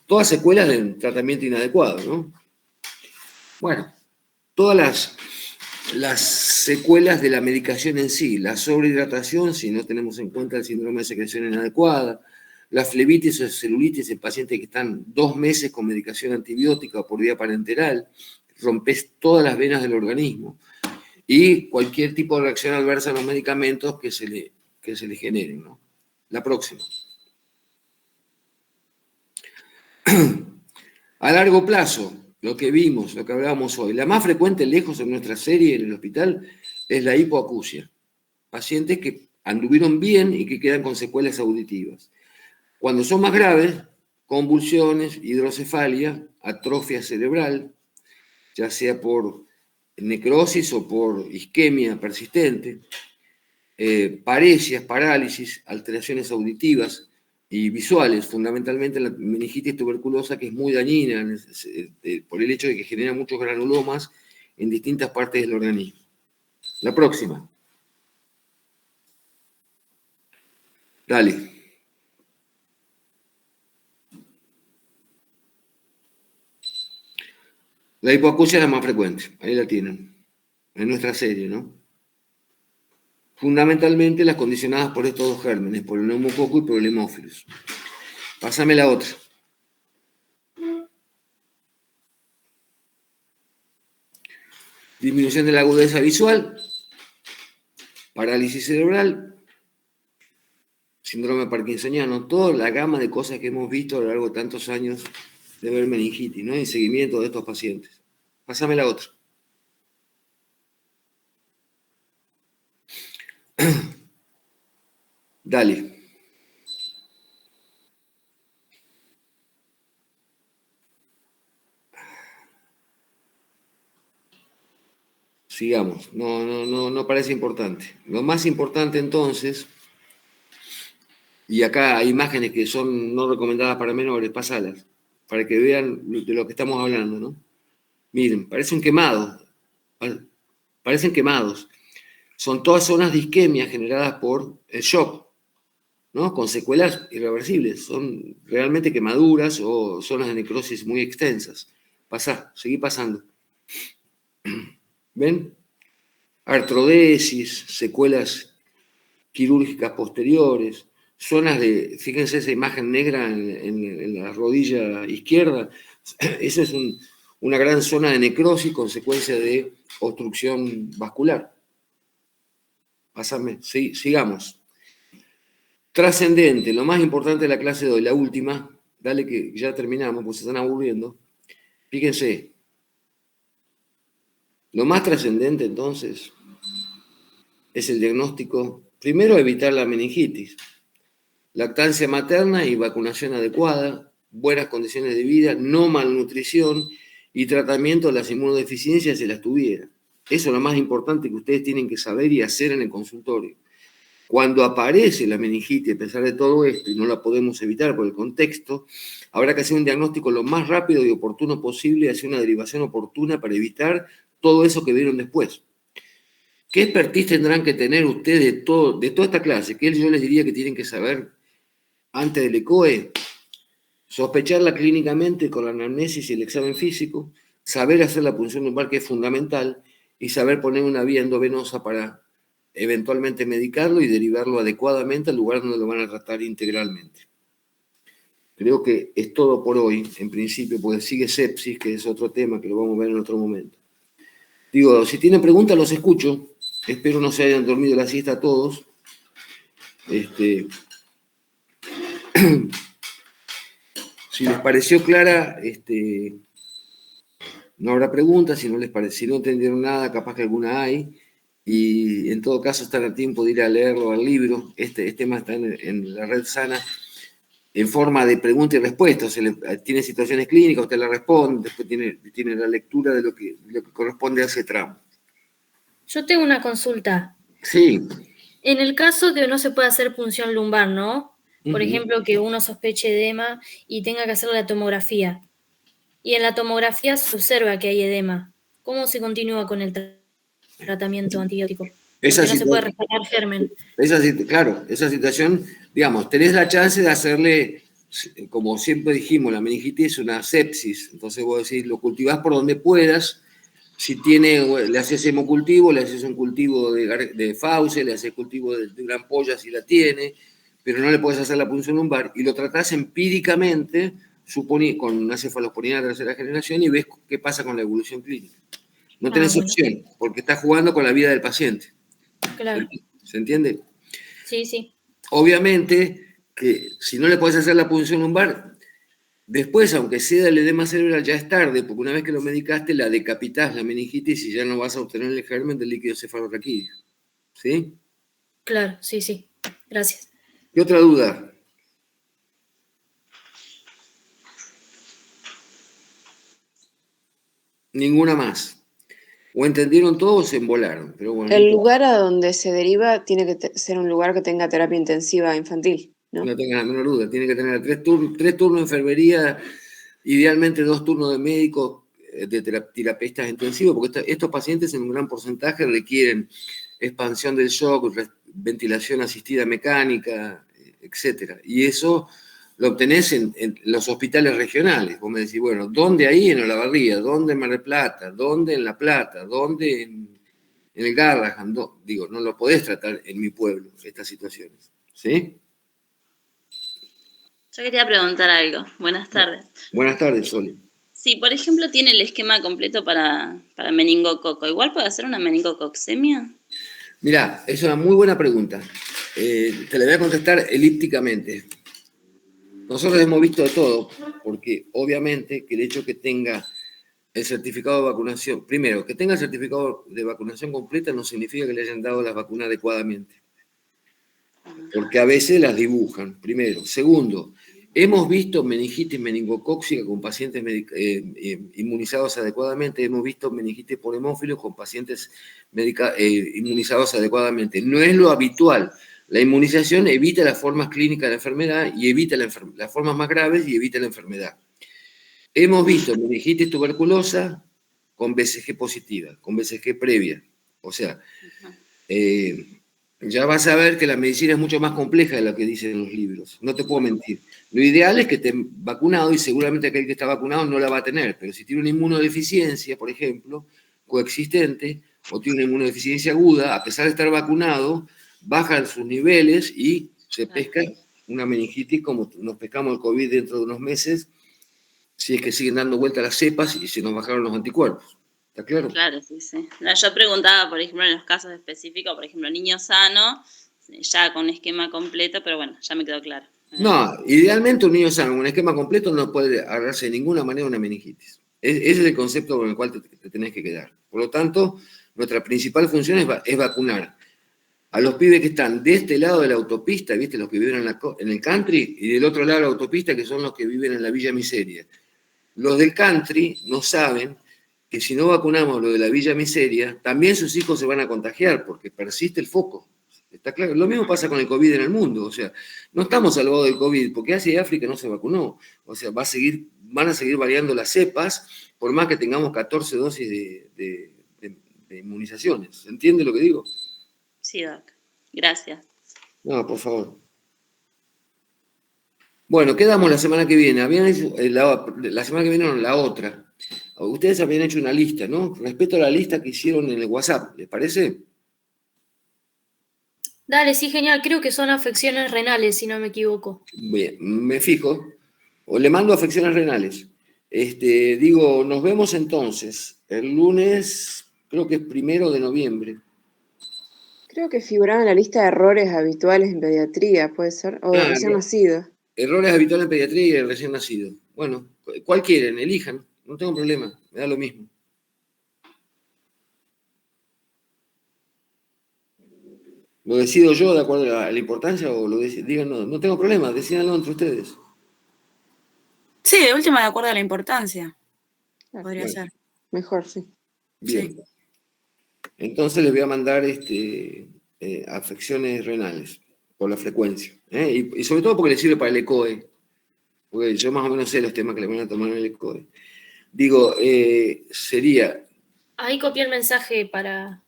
Todas secuelas del tratamiento inadecuado, ¿no? Bueno, todas las secuelas de la medicación en sí, la sobrehidratación, si no tenemos en cuenta el síndrome de secreción inadecuada, la flebitis o celulitis en pacientes que están 2 meses con medicación antibiótica o por vía parenteral, rompes todas las venas del organismo, y cualquier tipo de reacción adversa a los medicamentos que se le generen, ¿no? La próxima. A largo plazo, lo que vimos, lo que hablábamos hoy, la más frecuente lejos en nuestra serie en el hospital es la hipoacusia. Pacientes que anduvieron bien y que quedan con secuelas auditivas. Cuando son más graves, convulsiones, hidrocefalia, atrofia cerebral, ya sea por necrosis o por isquemia persistente, paresias, parálisis, alteraciones auditivas y visuales, fundamentalmente la meningitis tuberculosa, que es muy dañina por el hecho de que genera muchos granulomas en distintas partes del organismo. La próxima. Dale. La hipoacusia es la más frecuente, ahí la tienen, en nuestra serie, ¿no? Fundamentalmente las condicionadas por estos dos gérmenes, por el neumococo y por el hemófilos. Pásame la otra. Disminución de la agudeza visual, parálisis cerebral, síndrome parkinsoniano, toda la gama de cosas que hemos visto a lo largo de tantos años de ver meningitis, ¿no? En seguimiento de estos pacientes. Pásame la otra. Dale. Sigamos. No parece importante. Lo más importante entonces, y acá hay imágenes que son no recomendadas para menores, pasalas. para que vean de lo que estamos hablando, ¿no? Miren, parecen quemados. Parecen quemados. Son todas zonas de isquemia generadas por el shock, ¿no? Con secuelas irreversibles. Son realmente quemaduras o zonas de necrosis muy extensas. Pasá, seguí pasando. ¿Ven? Artrodesis, secuelas quirúrgicas posteriores, zonas de, fíjense esa imagen negra en la rodilla izquierda, esa es una gran zona de necrosis consecuencia de obstrucción vascular. Pásame, sí, sigamos. Trascendente, lo más importante de la clase de hoy, la última, dale que ya terminamos, pues se están aburriendo. Fíjense, lo más trascendente entonces es el diagnóstico, primero evitar la meningitis, lactancia materna y vacunación adecuada, buenas condiciones de vida, no malnutrición y tratamiento de las inmunodeficiencias si las tuviera. Eso es lo más importante que ustedes tienen que saber y hacer en el consultorio. Cuando aparece la meningitis, a pesar de todo esto, y no la podemos evitar por el contexto, habrá que hacer un diagnóstico lo más rápido y oportuno posible y hacer una derivación oportuna para evitar todo eso que vieron después. ¿Qué expertise tendrán que tener ustedes de toda esta clase? Que yo les diría que tienen que saber antes del ECOE, sospecharla clínicamente con la anamnesis y el examen físico, saber hacer la punción lumbar, que es fundamental, y saber poner una vía endovenosa para eventualmente medicarlo y derivarlo adecuadamente al lugar donde lo van a tratar integralmente. Creo que es todo por hoy, en principio, porque sigue sepsis, que es otro tema que lo vamos a ver en otro momento. Digo, si tienen preguntas, los escucho. Espero no se hayan dormido la siesta todos. Si les pareció clara, no habrá preguntas. Si no entendieron nada, capaz que alguna hay. Y en todo caso están a tiempo de ir a leerlo al libro. Este tema está en la red Sana en forma de pregunta y respuesta. Tiene situaciones clínicas, usted la responde, después tiene la lectura de lo que corresponde a ese tramo. Yo tengo una consulta. Sí. En el caso que no se pueda hacer punción lumbar, ¿no? Por Ujú. ejemplo, que uno sospeche edema y tenga que hacer la tomografía. Y en la tomografía se observa que hay edema. ¿Cómo se continúa con el tratamiento antibiótico? Porque no se puede rescatar germen. Claro, esa situación, digamos, tenés la chance de hacerle, como siempre dijimos, la meningitis es una sepsis. Entonces vos decís, lo cultivás por donde puedas. Si le haces hemocultivo, le haces un cultivo de fauce, le haces cultivo de una ampolla si la tiene, pero no le puedes hacer la punción lumbar y lo tratás empíricamente con una cefalosporina de tercera generación y ves qué pasa con la evolución clínica. No tenés opción, porque estás jugando con la vida del paciente. Claro. ¿Se entiende? Sí, sí. Obviamente que si no le puedes hacer la punción lumbar, después, aunque sea el edema cerebral, ya es tarde, porque una vez que lo medicaste, la decapitas la meningitis y ya no vas a obtener el germen del líquido cefalorraquídeo. ¿Sí? Claro, sí, sí. Gracias. ¿Qué otra duda? Ninguna más. O entendieron todo o se embolaron. Pero bueno, El lugar a donde se deriva tiene que ser un lugar que tenga terapia intensiva infantil, ¿no? No tengan la menor duda. Tiene que tener tres turnos de enfermería, idealmente 2 turnos de médicos, de terapistas intensivos, porque estos pacientes en un gran porcentaje requieren expansión del shock, ventilación asistida mecánica, etc. Y eso lo obtenés en los hospitales regionales. Vos me decís, bueno, ¿dónde ahí en Olavarría? ¿Dónde en Mar del Plata? ¿Dónde en La Plata? ¿Dónde en el Garrahan? Digo, no lo podés tratar en mi pueblo, estas situaciones. ¿Sí? Yo quería preguntar algo. Buenas tardes. Buenas tardes, Soli. Si, por ejemplo, tiene el esquema completo para meningococo, ¿igual puede hacer una meningococcemia? Mirá, es una muy buena pregunta. Te la voy a contestar elípticamente. Nosotros hemos visto de todo, porque obviamente que el hecho que tenga el certificado de vacunación, primero, que tenga el certificado de vacunación completa no significa que le hayan dado las vacunas adecuadamente, porque a veces las dibujan, primero. Segundo, hemos visto meningitis meningocóxica con pacientes inmunizados adecuadamente, hemos visto meningitis por hemófilos con pacientes inmunizados adecuadamente. No es lo habitual. La inmunización evita las formas clínicas de la enfermedad y evita las formas más graves y evita la enfermedad. Hemos visto meningitis tuberculosa con BCG positiva, con BCG previa. O sea, ya vas a ver que la medicina es mucho más compleja de lo que dicen los libros. No te puedo mentir. Lo ideal es que estés vacunado y seguramente aquel que está vacunado no la va a tener. Pero si tiene una inmunodeficiencia, por ejemplo, coexistente, o tiene una inmunodeficiencia aguda, a pesar de estar vacunado, bajan sus niveles y se pesca una meningitis como nos pescamos el COVID dentro de unos meses, si es que siguen dando vuelta las cepas y se nos bajaron los anticuerpos. ¿Está claro? Claro, sí, sí. No, yo preguntaba, por ejemplo, en los casos específicos, por ejemplo, niño sano, ya con esquema completo, pero bueno, ya me quedó claro. No, idealmente un niño sano con un esquema completo no puede agarrarse de ninguna manera una meningitis. Ese es el concepto con el cual te tenés que quedar. Por lo tanto, nuestra principal función es vacunar a los pibes que están de este lado de la autopista, ¿viste? Los que viven en el country, y del otro lado de la autopista, que son los que viven en la Villa Miseria. Los del country no saben que si no vacunamos lo de la Villa Miseria, también sus hijos se van a contagiar, porque persiste el foco. ¿Está claro? Lo mismo pasa con el COVID en el mundo. O sea, no estamos salvados del COVID, porque Asia y África no se vacunó. O sea, van a seguir variando las cepas, por más que tengamos 14 dosis de inmunizaciones. ¿Se entiende lo que digo? Sí, Doc. Gracias. No, por favor. Bueno, quedamos la semana que viene. Habían hecho, la semana que viene, no, la otra. Ustedes habían hecho una lista, ¿no? Respecto a la lista que hicieron en el WhatsApp, ¿les parece? Dale, sí, genial. Creo que son afecciones renales, si no me equivoco. Bien, me fijo. O le mando afecciones renales. Digo, nos vemos entonces el lunes, creo que es 1 de noviembre. Creo que figuraba en la lista de errores habituales en pediatría, ¿puede ser? O de recién nacido. Errores habituales en pediatría y de recién nacido. Bueno, ¿cuál quieren? Elijan. No tengo problema. Me da lo mismo. ¿Lo decido yo de acuerdo a la importancia o lo digan? No tengo problema. Decídanlo entre ustedes. Sí, de última, de acuerdo a la importancia. Podría ser. Mejor, sí. Bien. Sí. Entonces les voy a mandar afecciones renales por la frecuencia. Y sobre todo porque les sirve para el ECOE. Porque yo más o menos sé los temas que le van a tomar en el ECOE. Digo, sería... Ahí copié el mensaje para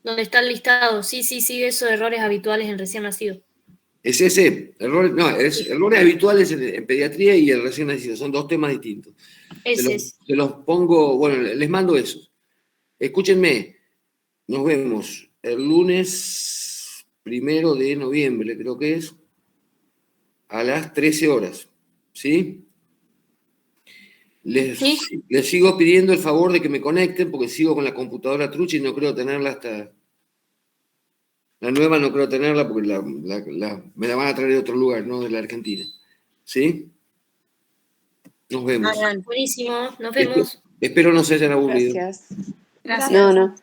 donde está el listado. Sí, eso de errores habituales en recién nacido. Es ese, errores habituales en pediatría y el recién nacido. Son dos temas distintos. Se los pongo, bueno, les mando esos. Escúchenme, nos vemos el lunes 1 de noviembre, creo que es, a las 13 horas. ¿Sí? Les sigo pidiendo el favor de que me conecten porque sigo con la computadora trucha y no creo tenerla hasta... La nueva no creo tenerla porque me la van a traer de otro lugar, no de la Argentina. ¿Sí? Nos vemos. Buenísimo, nos vemos. Espero no se hayan aburrido. Gracias. Gracias. No.